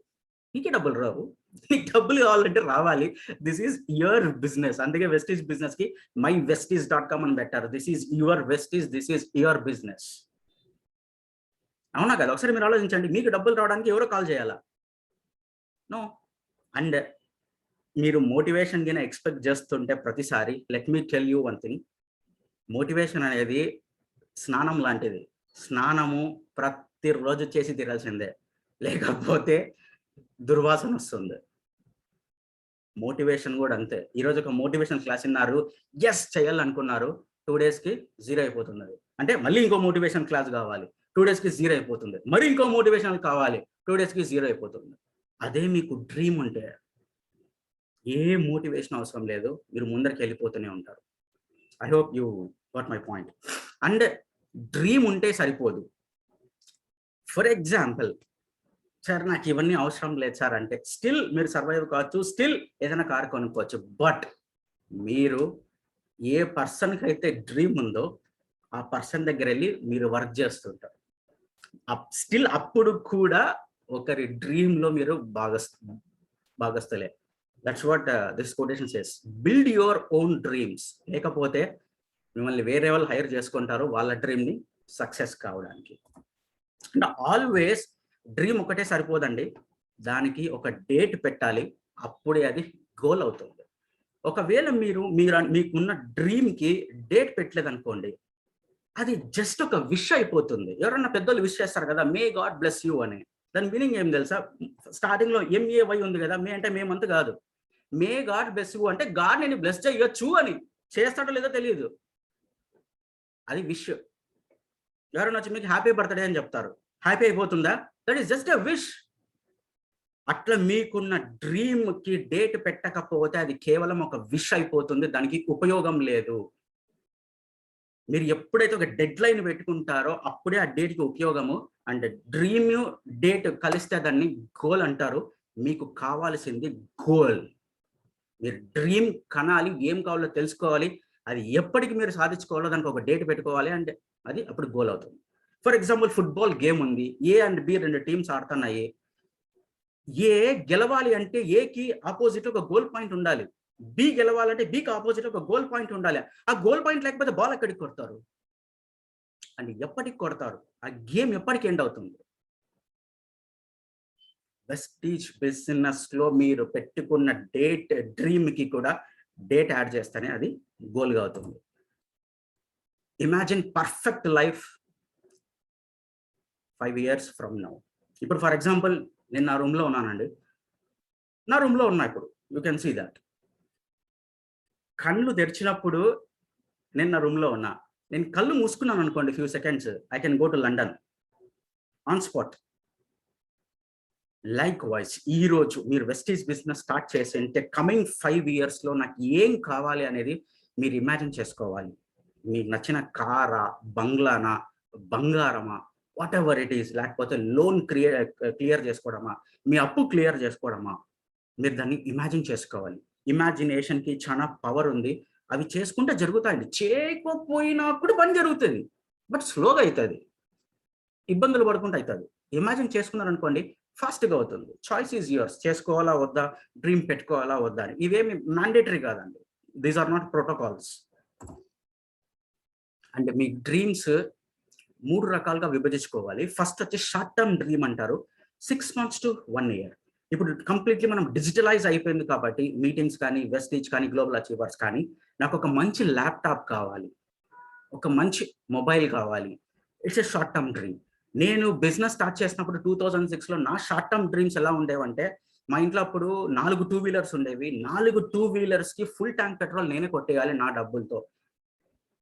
[SPEAKER 1] నీకే డబ్బులు రావు. నీకు డబ్బులు కావాలంటే రావాలి. This is your business. అందుకే వెస్టీజ్ బిజినెస్ కి mywesties.com అని పెట్టారు. This is your Vestige, this is your business. అవునా కదా? ఒకసారి మీరు ఆలోచించండి. మీకు డబ్బులు రావడానికి ఎవరో కాల్ చేయాలా? నో. అండ్ మీరు మోటివేషన్ కింద ఎక్స్పెక్ట్ చేస్తుంటే ప్రతిసారి, let me tell you one thing, motivation అనేది స్నానం లాంటిది. స్నానము ప్రతిరోజు చేసి తీరాల్సిందే, లేకపోతే దుర్వాసన వస్తుంది. మోటివేషన్ కూడా అంతే. ఈరోజు ఒక మోటివేషన్ క్లాస్ విన్నారు, ఎస్ చేయాలనుకున్నారు, 2 days కి 0 అయిపోతున్నది. అంటే మళ్ళీ ఇంకో మోటివేషన్ క్లాస్ కావాలి, 2 days కి 0 అయిపోతుంది. మరి ఇంకో మోటివేషన్ కావాలి, 2 days కి 0 అయిపోతుంది. అదే మీకు డ్రీమ్ ఉంటే ఏ మోటివేషన్ అవసరం లేదు, మీరు ముందరికి వెళ్ళిపోతూనే ఉంటారు. I hope you got my point. And dream ఉంటే సరిపోదు. ఫర్ ఎగ్జాంపుల్, సార్ నాకు ఇవన్నీ అవసరం లేదు సార్ అంటే స్టిల్ మీరు సర్వైవ్ కావచ్చు, స్టిల్ ఏదైనా కార్ కొనుక్కోవచ్చు. బట్ మీరు ఏ పర్సన్కి అయితే డ్రీమ్ ఉందో ఆ పర్సన్ దగ్గర వెళ్ళి మీరు వర్క్ చేస్తుంటారు. స్టిల్ అప్పుడు కూడా ఒకరి డ్రీమ్ లో మీరు భాగస్థలే. That's what this quotation says. Build your own dreams. లేకపోతే మిమ్మల్ని వేరే వాళ్ళు హైర్ చేసుకుంటారు వాళ్ళ డ్రీమ్ ని సక్సెస్ కావడానికి. అంటే ఆల్వేస్ డ్రీమ్ ఒకటే సరిపోదండి, దానికి ఒక డేట్ పెట్టాలి, అప్పుడే అది గోల్ అవుతుంది. ఒకవేళ మీకున్న డ్రీమ్ కి డేట్ పెట్టలేదు అనుకోండి, అది జస్ట్ ఒక విష్ అయిపోతుంది. ఎవరన్నా పెద్దోళ్ళు విష్ చేస్తారు కదా, మే గాడ్ బ్లెస్ యూ అని. దాని మీనింగ్ ఏం తెలుసా? స్టార్టింగ్ లో MAY ఉంది కదా, మే అంటే మేమంత కాదు. మే గాడ్ బ్లెస్ యూ అంటే గాడ్ నేను బ్లెస్ చేయొచ్చు అని. చేస్తాడో లేదో తెలియదు, అది విష్. ఎవరైనా వచ్చి మీకు హ్యాపీ బర్త్డే అని చెప్తారు, హ్యాపీ అయిపోతుందా? That is just a wish. అట్లా మీకున్న డ్రీమ్ కి డేట్ పెట్టకపోతే అది కేవలం ఒక విష్ అయిపోతుంది, దానికి ఉపయోగం లేదు. మీరు ఎప్పుడైతే ఒక డెడ్ లైన్ పెట్టుకుంటారో అప్పుడే ఆ డేట్ కి ఉపయోగము. అండ్ డ్రీమ్ డేట్ కలిస్తే దాన్ని గోల్ అంటారు. మీకు కావాల్సింది గోల్. మీరు డ్రీమ్ కనాలి, ఏం కావాలో తెలుసుకోవాలి, అది ఎప్పటికి మీరు సాధించుకోవాలో దానికి ఒక డేట్ పెట్టుకోవాలి, అంటే అది అప్పుడు గోల్ అవుతుంది. ఫర్ ఎగ్జాంపుల్, ఫుట్బాల్ గేమ్ ఉంది, A and B 2 టీమ్స్ ఆడుతున్నాయి. ఏ గెలవాలి అంటే ఏకి ఆపోజిట్ ఒక గోల్ పాయింట్ ఉండాలి, బి గెలవాలంటే బికి ఆపోజిట్ ఒక గోల్ పాయింట్ ఉండాలి. ఆ గోల్ పాయింట్ లేకపోతే బాల్ ఎక్కడికి కొడతారు అండ్ ఎప్పటికి కొడతారు? ఆ గేమ్ ఎప్పటికి ఎండ్ అవుతుంది? వెస్టీజ్ బిజినెస్ లో మీరు పెట్టుకున్న డేట్, డ్రీమ్ కి కూడా డేట్ యాడ్ చేస్తేనే అది గోల్గా అవుతుంది. Imagine perfect life 5 years from now. ఇప్పుడు ఫర్ ఎగ్జాంపుల్, నేను నా రూమ్ లో ఉన్నానండి, నా రూమ్ లో ఉన్నా ఇప్పుడు, యూ కెన్ సీ దట్. కళ్ళు తెరిచినప్పుడు నేను నా రూమ్ లో ఉన్నా, నేను కళ్ళు మూసుకున్నాను అనుకోండి few seconds, I can go to London on spot. Like wise ఈ రోజు మీరు వెస్టీజ్ బిజినెస్ స్టార్ట్ చేసి అంటే కమింగ్ 5 years లో నాకు ఏం కావాలి అనేది మీరు ఇమాజిన్ చేసుకోవాలి. మీకు నచ్చిన కారా, బంగ్లానా, బంగారమా, వాట్ ఎవర్ ఇట్ ఈస్, లేకపోతే లోన్ క్లియర్ చేసుకోవడమా, మీ అప్పు క్లియర్ చేసుకోవడమా, మీరు దాన్ని ఇమాజిన్ చేసుకోవాలి. ఇమాజినేషన్ కి చాలా పవర్ ఉంది. అవి చేసుకుంటే జరుగుతాయండి. చేయకపోయినా కూడా పని జరుగుతుంది. బట్ స్లోగా అవుతుంది, ఇబ్బందులు పడుకుంటూ అవుతుంది. ఇమాజిన్ చేసుకున్నారనుకోండి, ఫాస్ట్‌గా అవుతుంది. Choice is yours. చేసుకోవాలా వద్దా? డ్రీమ్ పెట్టుకోవాలా వద్దా అని. ఇవేమి మ్యాండేటరీ కాదండి. These are not protocols. అంటే మీ డ్రీమ్స్ 3 రకాలుగా విభజించుకోవాలి. ఫస్ట్ వచ్చి షార్ట్ టర్మ్ డ్రీమ్ అంటారు. 6 మంత్స్ టు 1 ఇయర్. ఇప్పుడు కంప్లీట్‌లీ మనం డిజిటలైజ్ అయిపోయింది కాబట్టి మీటింగ్స్ కానీ, వెస్టీజ్ కానీ, గ్లోబల్ అచీవర్స్ కానీ, నాకు ఒక మంచి ల్యాప్‌టాప్ కావాలి, ఒక మంచి మొబైల్ కావాలి. It's a short term dream. నేను బిజినెస్ స్టార్ట్ చేసినప్పుడు 2006లో నా షార్ట్ టర్మ్ డ్రీమ్స్ ఎలా ఉండేవంటే, మా ఇంట్లో అప్పుడు 4 టూ వీలర్స్ ఉండేవి. 4 టూ వీలర్స్‌కి ఫుల్ ట్యాంక్ పెట్రోల్ నేనే కొట్టేయాలి నా డబ్బులతో.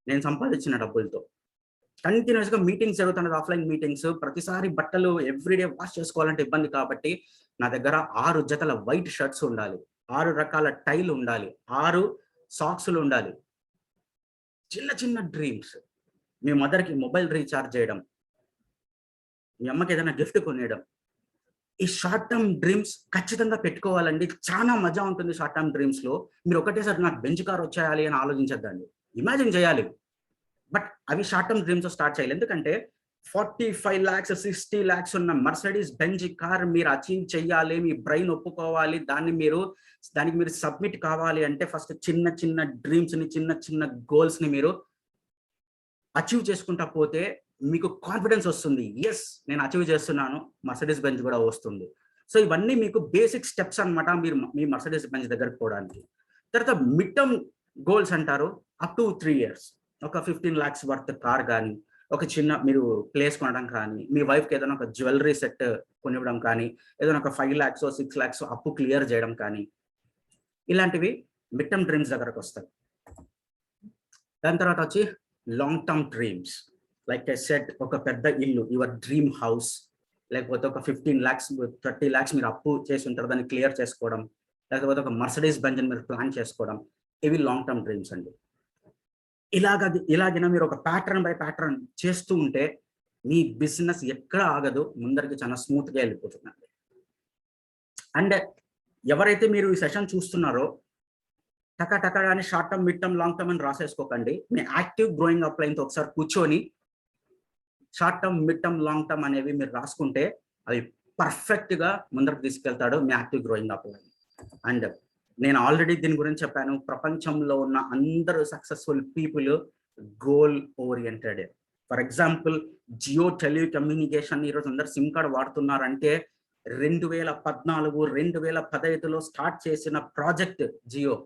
[SPEAKER 1] నేను సంపాదించిన డబ్బులతో. కంటిన్యూస్‌గా మీటింగ్స్ జరుగుతున్నది, ఆఫ్‌లైన్ మీటింగ్స్. ప్రతిసారి బట్టలు ఎవ్రీడే వాష్ చేసుకోవాలంటే ఇబ్బంది కాబట్టి, నా దగ్గర 6 జతల వైట్ షర్ట్స్ ఉండాలి. 6 రకాల టైలు ఉండాలి. 6 సాక్స్‌లు ఉండాలి. చిన్న చిన్న డ్రీమ్స్. మీ మదర్‌కి మొబైల్ రీచార్జ్ చేయడం, మీ అమ్మకి ఏదైనా గిఫ్ట్ కొనియడం. ఈ షార్ట్ టర్మ్ డ్రీమ్స్ ఖచ్చితంగా పెట్టుకోవాలండి. చాలా మజా ఉంటుంది షార్ట్ టర్మ్ డ్రీమ్స్‌లో. మీరు ఒకటేసారి నాకు బెంజ్ కార్ వచ్చేయాలి అని ఆలోచించొద్దండి. ఇమాజిన్ చేయాలి. బట్ అవి షార్ట్ టర్మ్ డ్రీమ్స్ స్టార్ట్ చేయాలి. ఎందుకంటే 45 లాక్స్ 60 లాక్స్ ఉన్న మర్సిడీస్ బెంజ్ కార్ మీరు అచీవ్ చేయాలి, మీ బ్రెయిన్ ఒప్పుకోవాలి, దానికి మీరు సబ్మిట్ కావాలి అంటే ఫస్ట్ చిన్న చిన్న డ్రీమ్స్‌ని, చిన్న చిన్న గోల్స్‌ని మీరు అచీవ్ చేసుకుంటా పోతే మీకు కాన్ఫిడెన్స్ వస్తుంది. యెస్, నేను అచీవ్ చేస్తున్నాను, మర్సిడీస్ బెంజ్ కూడా వస్తుంది. సో ఇవన్నీ మీకు బేసిక్ స్టెప్స్ అన్నమాట మీరు మీ మర్సిడీస్ బెంజ్ దగ్గరికి పోవడానికి. తర్వాత మిడ్ టర్మ్ గోల్స్ అంటారు. Up to 3 years. ఒక 15 లాక్స్ వర్త్ కార్ గాని, ఒక చిన్న మీరు ప్లేస్ కొనడం కానీ, మీ వైఫ్‌కి ఏదైనా ఒక జ్యువెల్లరీ సెట్ కొనివ్వడం కానీ, ఏదైనా ఒక 5 లాక్సో 6 లాక్సో అప్పు క్లియర్ చేయడం కానీ, ఇలాంటివి మిడ్ టర్మ్ డ్రీమ్స్ దగ్గరకొస్తాయి. దాని తర్వాత వచ్చి long term dreams. Like I said, ఒక పెద్ద ఇల్లు, యువర్ డ్రీమ్ హౌస్, లేకపోతే ఒక 15 లాక్స్ 30 లాక్స్ మీరు అప్పు చేసి ఉంటారు, దాన్ని క్లియర్ చేసుకోవడం, లేకపోతే ఒక మర్సిడీస్ బెంజ్ మీరు ప్లాన్ చేసుకోవడం. ఇవి లాంగ్ టర్మ్ డ్రీమ్స్ అండి. ఇలాగిన మీరు ఒక ప్యాటర్న్ బై ప్యాటర్న్ చేస్తూ ఉంటే మీ బిజినెస్ ఎక్కడ ఆగదు, ముందరికి చాలా స్మూత్‌గా వెళ్ళిపోతుందండి. అండ్ ఎవరైతే మీరు ఈ సెషన్ చూస్తున్నారో టక గాని short term, mid term, long term అని రాసేసుకోకండి. మీ యాక్టివ్ గ్రోయింగ్ అప్ లైన్‌తో ఒకసారి కూర్చొని short term, mid term, long term అనేవి మీరు రాసుకుంటే అవి పర్ఫెక్ట్‌గా ముందరకు తీసుకెళ్తాడు మీ active growing upline. And నేను ఆల్రెడీ దీని గురించి చెప్పాను. ప్రపంచంలో ఉన్న అందరూ successful people goal oriented. For example, Jio telecommunication ఈరోజు అందరూ సిమ్ కార్డ్ వాడుతున్నారంటే 2014, 2015లో స్టార్ట్ చేసిన ప్రాజెక్ట్ జియో.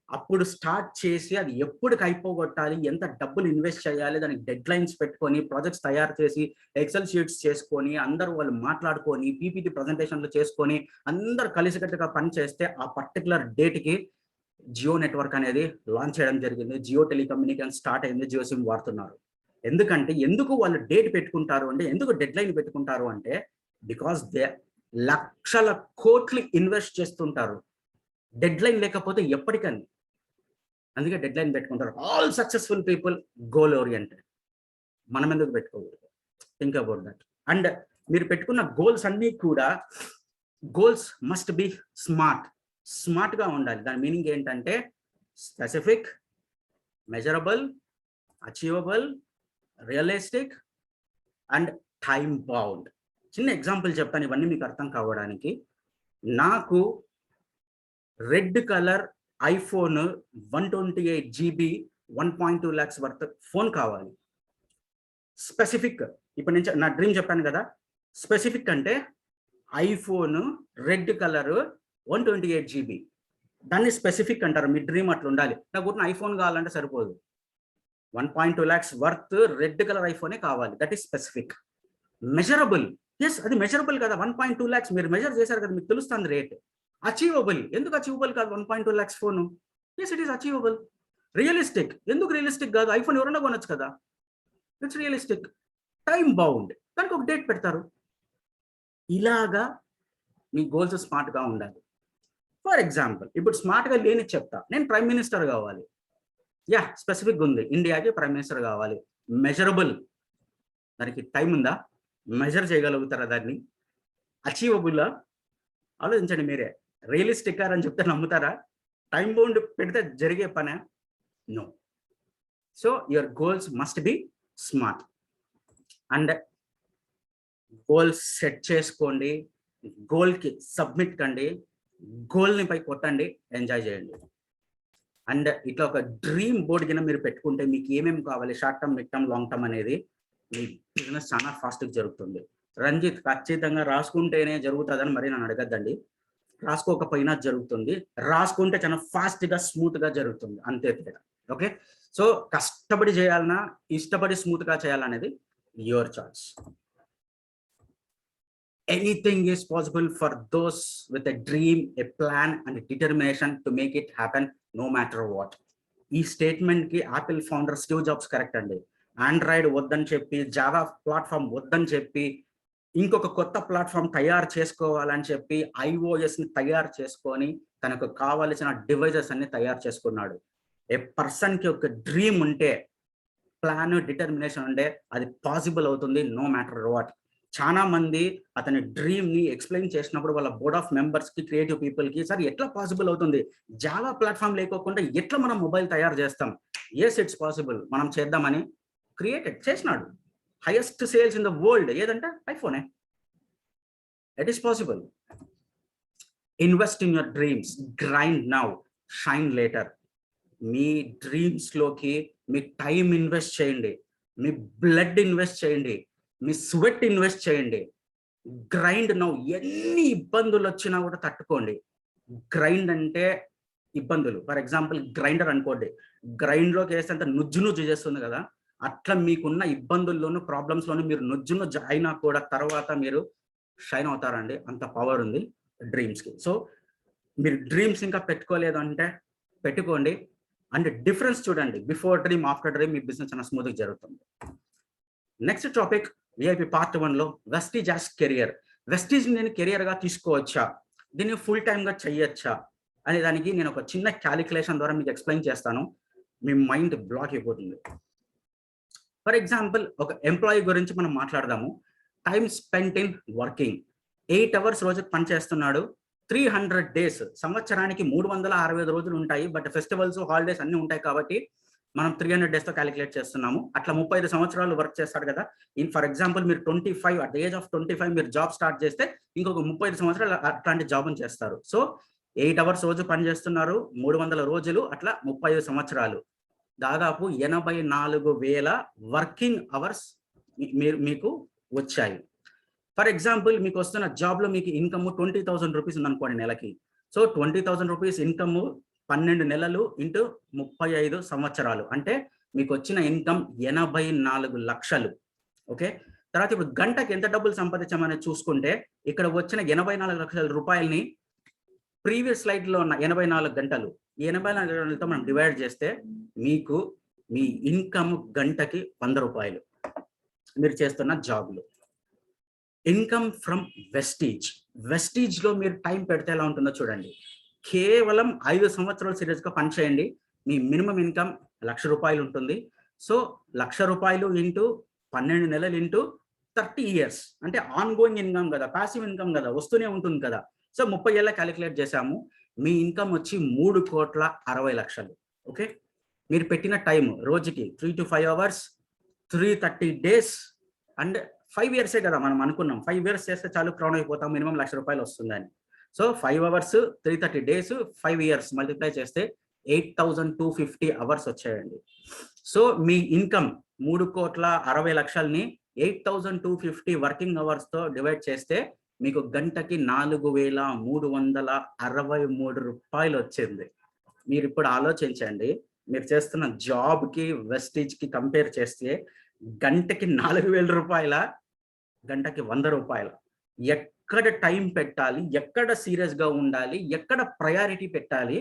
[SPEAKER 1] అప్పుడు స్టార్ట్ చేసి అది ఎప్పటికి అయిపోగొట్టాలి, ఎంత డబ్బులు ఇన్వెస్ట్ చేయాలి, దానికి డెడ్ లైన్స్ పెట్టుకొని ప్రాజెక్ట్స్ తయారు చేసి ఎక్సెల్ షీట్స్ చేసుకొని అందరూ వాళ్ళు మాట్లాడుకొని పీపీటీ ప్రజెంటేషన్లు చేసుకొని అందరు కలిసికట్టుగా పని చేస్తే ఆ పర్టికులర్ డేట్‌కి జియో నెట్వర్క్ అనేది లాంచ్ చేయడం జరిగింది. జియో టెలికమ్యూనికేషన్ స్టార్ట్ అయింది. జియో సిమ్ వాడుతున్నారు. ఎందుకు వాళ్ళు డేట్ పెట్టుకుంటారు అంటే, ఎందుకు డెడ్ లైన్ పెట్టుకుంటారు అంటే, బికాస్ దే లక్షల కోట్లు ఇన్వెస్ట్ చేస్తుంటారు. డెడ్ లైన్ లేకపోతే ఎప్పటికని. అందుకే డెడ్ లైన్ పెట్టుకుంటారు. All successful people goal oriented. మనం ఎందుకు పెట్టుకోకూడదు? Think about that. అండ్ మీరు పెట్టుకున్న గోల్స్ అన్నీ కూడా గోల్స్ మస్ట్ బి స్మార్ట్‌గా ఉండాలి. దాని మీనింగ్ ఏంటంటే specific, measurable, achievable, realistic and time bound. చిన్న ఎగ్జాంపుల్ చెప్తాను ఇవన్నీ మీకు అర్థం కావడానికి. నాకు red colour iPhone 128 GB 1.2 lakhs worth phone కావాలి. స్పెసిఫిక్. ఇప్పుడు నేను నా డ్రీమ్ చెప్పాను కదా. స్పెసిఫిక్ అంటే ఐఫోన్ రెడ్ కలర్ 128 జీబీ. దాన్ని స్పెసిఫిక్ అంటారు. మీ డ్రీమ్ అట్లా ఉండాలి. నాకు ఉన్న ఐఫోన్ కావాలంటే సరిపోదు. 1.2 లాక్స్ వర్త్ రెడ్ కలర్ ఐఫోనే కావాలి. That is specific. Measurable. Yes, అది మెజరబుల్ కదా. 1.2 లాక్స్ మీరు మెజర్ చేశారు కదా, మీకు తెలుస్తుంది రేట్. అచీవబుల్. ఎందుకు అచీవబుల్ కాదు 1.2 lakhs phone? Yes, it is achievable. Realistic. ఎందుకు రియలిస్టిక్ కాదు? ఐఫోన్ ఎవరైనా కొనొచ్చు కదా. It's realistic. Time bound. దానికి ఒక డేట్ పెడతారు. ఇలాగా మీ గోల్స్ స్మార్ట్‌గా ఉండాలి. ఫర్ ఎగ్జాంపుల్, ఇప్పుడు స్మార్ట్‌గా లేని చెప్తా. నేను ప్రైమ్ మినిస్టర్ కావాలి. స్పెసిఫిక్‌గా ఉంది. ఇండియాకి ప్రైమ్ మినిస్టర్ కావాలి. మెజరబుల్. దానికి టైం ఉందా? మెజర్ చేయగలుగుతారా దాన్ని? అచీవబుల్లా? ఆలోచించండి మీరే. రియలిస్టిక్ అని చెప్తే నమ్ముతారా? టైం బౌండ్ పెడితే జరిగే పనా? No. So your goals must be smart. And goals set చేసుకోండి, గోల్కి సబ్మిట్ కండి, గోల్ని పై కొట్టండి, ఎంజాయ్ చేయండి. అండ్ ఇట్లా ఒక డ్రీమ్ బోర్డ్ కింద మీరు పెట్టుకుంటే మీకు ఏమేమి కావాలి, short term, mid term, long term అనేది మీ బిజినెస్ చాలా ఫాస్ట్గా జరుగుతుంది. రంజిత్ ఖచ్చితంగా రాసుకుంటేనే జరుగుతుందని మరి నన్ను అడగద్దండి. రాసుకోకపోయినా జరుగుతుంది, రాసుకుంటే చాలా ఫాస్ట్గా స్మూత్గా జరుగుతుంది, అంతే తేడా. ఓకే, సో కష్టపడి చేయాలన్నా ఇష్టపడి స్మూత్గా చేయాలనేది your choice. Anything is possible for those with a dream, a plan and a determination to make it happen no matter what. ఈ స్టేట్మెంట్ కి Apple founder Steve jobs correct అండి. ఆండ్రాయిడ్ వద్దని చెప్పి, జావా ప్లాట్ఫామ్ వద్దని చెప్పి, ఇంకొక కొత్త platform తయారు చేసుకోవాలని చెప్పి iOS ని తయారు చేసుకొని తనకు కావలసిన డివైజెస్ అన్ని తయారు చేసుకున్నాడు. ఏ పర్సన్ కి ఒక డ్రీమ్ ఉంటే, ప్లాన్, డిటర్మినేషన్ ఉంటే అది పాసిబుల్ అవుతుంది నో మ్యాటర్ వాట్. చాలా మంది అతని డ్రీమ్ ని ఎక్స్ప్లెయిన్ చేసినప్పుడు వాళ్ళ బోర్డ్ ఆఫ్ మెంబర్స్ కి, క్రియేటివ్ పీపుల్ కి, సార్ ఎట్లా పాసిబుల్ అవుతుంది, జావా ప్లాట్ఫామ్ లేకోకుండా ఎట్లా మనం మొబైల్ తయారు చేస్తాం? ఎస్, ఇట్స్ పాసిబుల్, మనం చేద్దామని క్రియేటెడ్ చేసినాడు. Highest sales in the world ఏదంటే ఐఫోనే. It is possible. Invest in your dreams, grind now, shine later. మీ డ్రీమ్స్ లోకి మీ టైం ఇన్వెస్ట్ చేయండి, మీ బ్లడ్ ఇన్వెస్ట్ చేయండి, మీ స్వెట్ ఇన్వెస్ట్ చేయండి. Grind now. ఎన్ని ఇబ్బందులు వచ్చినా కూడా తట్టుకోండి. గ్రైండ్ అంటే ఇబ్బందులు. ఫర్ ఎగ్జాంపుల్ గ్రైండర్ అనుకోండి, గ్రైండ్లోకి వేస్తే అంత నుజ్జు నుజ్జు చేస్తుంది కదా, అట్లా మీకున్న ఇబ్బందుల్లోనూ, ప్రాబ్లమ్స్లోనూ మీరు నుజ్జు నుజ్జు అయినా కూడా తర్వాత మీరు షైన్ అవుతారండి. అంత పవర్ ఉంది డ్రీమ్స్కి. సో మీరు డ్రీమ్స్ ఇంకా పెట్టుకోలేదు అంటే పెట్టుకోండి. అండ్ డిఫరెన్స్ చూడండి, బిఫోర్ డ్రీమ్, ఆఫ్టర్ డ్రీమ్, మీ బిజినెస్ చాలా స్మూత్గా జరుగుతుంది. నెక్స్ట్ టాపిక్ విఐపి పార్ట్ 1లో వెస్టీజ్ యాజ్ కెరియర్. వెస్టీజ్ నేను కెరియర్గా తీసుకోవచ్చా, దీన్ని ఫుల్ టైమ్గా చేయొచ్చా అనే దానికి నేను ఒక చిన్న క్యాలిక్యులేషన్ ద్వారా మీకు ఎక్స్ప్లెయిన్ చేస్తాను. మీ మైండ్ బ్లాక్ అయిపోతుంది. ఫర్ ఎగ్జాంపుల్ ఒక ఎంప్లాయీ గురించి మనం మాట్లాడదాము. Time spent in working. 8 hours రోజుకి పనిచేస్తున్నాడు. 300 days, సంవత్సరానికి 365 రోజులు ఉంటాయి. బట్ ఫెస్టివల్స్, హాలిడేస్ అన్నీ ఉంటాయి కాబట్టి మనం 300 daysతో క్యాలిక్యులేట్ చేస్తున్నాము. అట్లా 35 సంవత్సరాలు వర్క్ చేస్తాడు కదా. ఫర్ ఎగ్జాంపుల్ మీరు 25, అట్ ద ఏజ్ ఆఫ్ 25 మీరు జాబ్ స్టార్ట్ చేస్తే ఇంకొక 35 సంవత్సరాలు అట్లాంటి జాబ్ని చేస్తారు. సో 8 hours రోజు పని చేస్తున్నారు, 300 రోజులు, అట్లా 35 సంవత్సరాలు, దాదాపు 84,000 వర్కింగ్ అవర్స్ మీకు వచ్చాయి. ఫర్ ఎగ్జాంపుల్ మీకు వస్తున్న జాబ్లో మీకు ఇన్కమ్ 20,000 రూపీస్ ఉందనుకోండి నెలకి. సో 20,000 రూపీస్ ఇన్కమ్ 12 నెలలు ఇంటూ 35 సంవత్సరాలు, అంటే మీకు వచ్చిన ఇన్కమ్ 84 లక్షలు. ఓకే, తర్వాత ఇప్పుడు గంటకి ఎంత డబ్బులు సంపాదించామని చూసుకుంటే, ఇక్కడ వచ్చిన 84 లక్షల రూపాయలని ప్రీవియస్ స్లైడ్లో ఉన్న 84 గంటలు, ఈ 84 గంటలతో మనం డివైడ్ చేస్తే మీకు మీ ఇన్కమ్ గంటకి 100 రూపాయలు మీరు చేస్తున్న జాబ్లో. Income from Vestige. వెస్టీజ్లో మీరు టైం పెడితే ఎలా ఉంటుందో చూడండి. కేవలం 5 సంవత్సరాలు సీరియస్గా పనిచేయండి, మీ మినిమం ఇన్కమ్ 1,00,000 రూపాయలు ఉంటుంది. సో 1,00,000 రూపాయలు ఇంటూ 12 నెలలు ఇంటూ 30 years, అంటే ఆన్ గోయింగ్ ఇన్కమ్ కదా, ప్యాసివ్ ఇన్కమ్ కదా, వస్తూనే ఉంటుంది కదా. సో 30 ఏళ్ళ క్యాలిక్యులేట్ చేసాము. మీ ఇన్కమ్ వచ్చి 3,60,00,000. ఓకే, మీరు పెట్టిన టైం రోజుకి 3 to 5 hours, 330 days and 5 years కదా మనం అనుకున్నాం. 5 years చేస్తే చాలు క్రౌన్ అయిపోతాం, మినిమం 1,00,000 రూపాయలు వస్తుందని. So 5 hours, 330 days, 5 years multiply చేస్తే 8,250 hours వచ్చాయండి. సో మీ ఇన్కమ్ 3,60,00,000ని 8,250 వర్కింగ్ అవర్స్తో డివైడ్ చేస్తే మీకు గంటకి 4,363 రూపాయలు వచ్చింది. మీరు ఇప్పుడు ఆలోచించండి, మీరు చేస్తున్న జాబ్కి వెస్టీజ్కి కంపేర్ చేస్తే గంటకి 4,000 రూపాయల, గంటకి 100 రూపాయల. ఎక్కడ టైం పెట్టాలి, ఎక్కడ సీరియస్గా ఉండాలి, ఎక్కడ ప్రయారిటీ పెట్టాలి,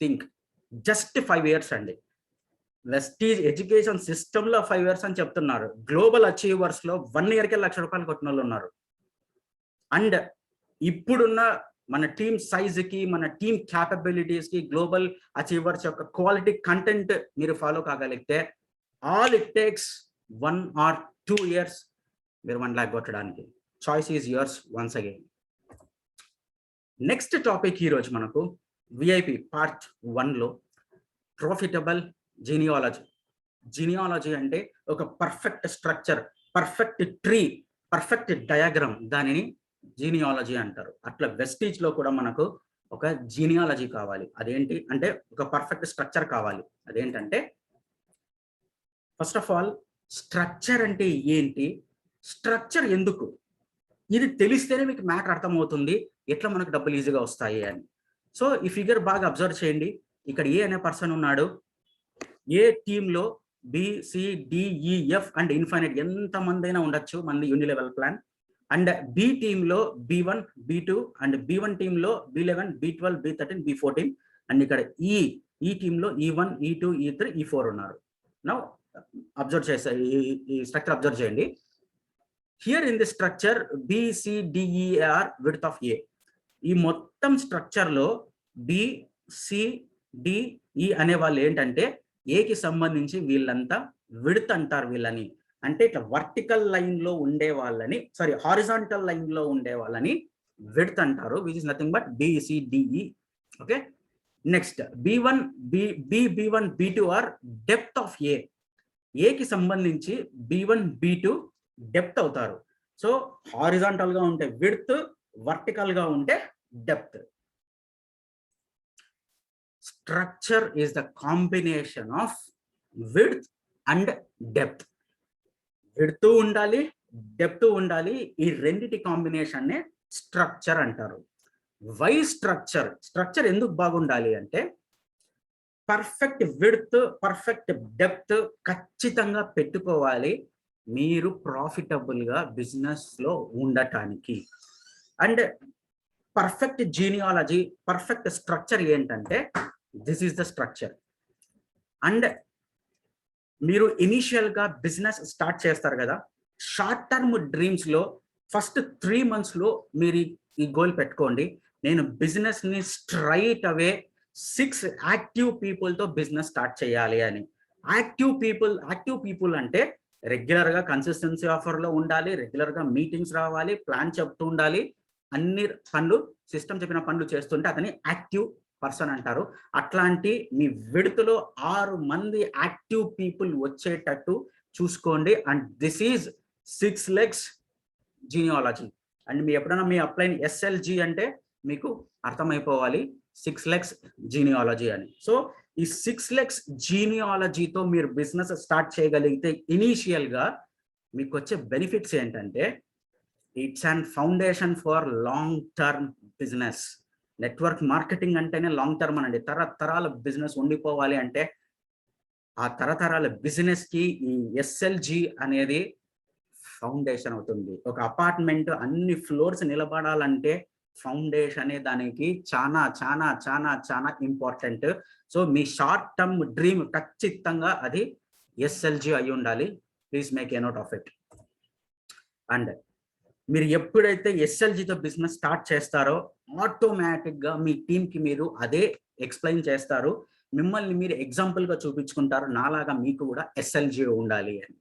[SPEAKER 1] థింక్. జస్ట్ 5 years అండి. వెస్టీజ్ ఎడ్యుకేషన్ సిస్టంలో 5 years అని చెప్తున్నారు. గ్లోబల్ అచీవర్స్లో 1 yearకే 1,00,000 రూపాయలు కొట్టిన వాళ్ళు ఉన్నారు. అండ్ ఇప్పుడున్న మన టీమ్ సైజ్కి, మన టీమ్ క్యాపబిలిటీస్కి, గ్లోబల్ అచీవర్స్ యొక్క క్వాలిటీ కంటెంట్ మీరు ఫాలో కాగలిగితే all it takes 1 or 2 years మీరు 1 lakh కొట్టడానికి. Choice is yours once again. Next topic ఈరోజు మనకు విఐపి పార్ట్ 1లో ప్రాఫిటబుల్ జీనియాలజీ. జీనియాలజీ అంటే ఒక perfect structure, perfect tree, perfect diagram, దానిని జీనియాలజీ అంటారు. అట్లా వెస్టీజ్లో కూడా మనకు ఒక జీనియాలజీ కావాలి. అదేంటి అంటే ఒక పర్ఫెక్ట్ స్ట్రక్చర్ కావాలి. అదేంటంటే ఫస్ట్ ఆఫ్ ఆల్ స్ట్రక్చర్ అంటే ఏంటి, స్ట్రక్చర్ ఎందుకు, ఇది తెలిస్తేనే మీకు మ్యాటర్ అర్థమవుతుంది ఎట్లా మనకు డబ్బులు ఈజీగా వస్తాయి అని. సో ఈ ఫిగర్ బాగా అబ్జర్వ్ చేయండి. ఇక్కడ ఏ అనే పర్సన్ ఉన్నాడు. ఏ టీంలో BCDEF అండ్ ఇన్ఫైనైట్ ఎంతమంది అయినా ఉండొచ్చు మంది యూనిలెవెల్ ప్లాన్. అండ్ బి టీంలో B1 B2 అండ్ B1 టీంలో B11 B12 B13 B14 and ఇక్కడ ఈ టీంలో E1 E2 E3 E4 ఉన్నారు. నౌ అబ్జర్వ్ చేస్తారు, ఈ స్ట్రక్చర్ అబ్జర్వ్ చేయండి. Here in the structure BCDER width of A. ఈ మొత్తం స్ట్రక్చర్ లో BCDE అనే వాళ్ళు ఏంటంటే ఏకి సంబంధించి వీళ్ళంతా విడ్త్ అంటారు వీళ్ళని. అంటే ఇట్లా వర్టికల్ లైన్ లో ఉండే వాళ్ళని, సారీ హారిజాంటల్ లైన్ లో ఉండే వాళ్ళని విడ్త్ అంటారు, which is nothing but BCDE. Okay, next B1 B1 B2 are depth of A. ఏకి సంబంధించి B1 B2 డెప్త్ అవుతారు. సో హారిజాంటల్ గా ఉంటే విడ్త్, వర్టికల్ గా ఉంటే depth. Structure is the combination of width and depth. Width ఉండాలి, depth ఉండాలి, ఈ రెండిటి కాంబినేషన్ నే స్ట్రక్చర్ అంటారు. Why structure? స్ట్రక్చర్ ఎందుకు బాగుండాలి అంటే పర్ఫెక్ట్ విడ్త్, పర్ఫెక్ట్ డెప్త్ ఖచ్చితంగా పెట్టుకోవాలి మీరు ప్రాఫిటబుల్ గా బిజినెస్ లో ఉండటానికి. And perfect genealogy, perfect structure ఏంటంటే this is the structure. And మీరు ఇనిషియల్ గా బిజినెస్ స్టార్ట్ చేస్తారు కదా, షార్ట్ టర్మ్ డ్రీమ్స్ లో ఫస్ట్ 3 months లో మీరు ఈ గోల్ పెట్టుకోండి. నేను బిజినెస్ ని స్ట్రైట్ అవే 6 యాక్టివ్ పీపుల్ తో బిజినెస్ స్టార్ట్ చేయాలి అని. యాక్టివ్ పీపుల్ అంటే రెగ్యులర్ గా కన్సిస్టెన్సీ ఆఫర్ లో ఉండాలి, రెగ్యులర్ గా మీటింగ్స్ రావాలి, ప్లాన్ చెప్తూ ఉండాలి, అన్ని పనులు సిస్టమ్ చెప్పిన పనులు చేస్తుంటే అతని యాక్టివ్ పర్సన్ అంటారు. అట్లాంటి మీ విడుతులో 6 మంది యాక్టివ్ పీపుల్ వచ్చేటట్టు చూసుకోండి. And this is 6 legs genealogy. And మీ ఎప్పుడైనా మీ అప్లైన్ SLG అంటే మీకు అర్థమైపోవాలి 6 legs జీనియాలజీ అని. సో ఈ 6 legs జీనియాలజీతో మీరు బిజినెస్ స్టార్ట్ చేయగలిగితే ఇనీషియల్ గా మీకు వచ్చే బెనిఫిట్స్ ఏంటంటే it's and foundation for long term business. Network marketing అంటేనే లాంగ్ టర్మ్ అనండి. తరతరాల బిజినెస్ ఉండిపోవాలి అంటే ఆ తరతరాల బిజినెస్ కి ఈ SLG అనేది ఫౌండేషన్ అవుతుంది. ఒక అపార్ట్మెంట్ అన్ని ఫ్లోర్స్ నిలబడాలంటే ఫౌండేషన్ అనే దానికి చాలా చాలా చాలా చాలా ఇంపార్టెంట్. సో మీ షార్ట్ టర్మ్ డ్రీమ్ ఖచ్చితంగా అది SLG అయి ఉండాలి. Please make a note of it. And మీరు ఎప్పుడైతే SLGతో బిజినెస్ స్టార్ట్ చేస్తారో ఆటోమేటిక్ గా మీ టీమ్ కి మీరు అదే ఎక్స్ప్లెయిన్ చేస్తారు, మిమ్మల్ని మీరు ఎగ్జాంపుల్ గా చూపించుకుంటారు, నాలాగా మీకు కూడా SLG ఉండాలి అని.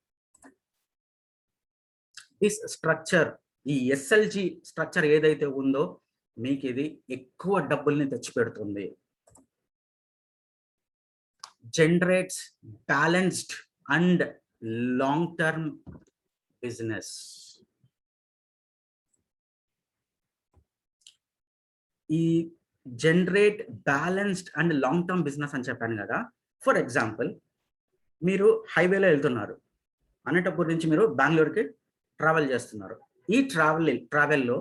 [SPEAKER 1] దిస్ స్ట్రక్చర్, ఈ SLG స్ట్రక్చర్ ఏదైతే ఉందో మీకు ఇది ఎక్కువ డబ్బుల్ని తెచ్చిపెడుతుంది. Generates balanced and long term business. ఈ generate balanced and long term business అని చెప్పాను కదా. ఫర్ ఎగ్జాంపుల్ మీరు హైవేలో వెళ్తున్నారు, అనంతపూర్ నుంచి మీరు బెంగళూరుకి ట్రావెల్ చేస్తున్నారు. ఈ ట్రావెల్లో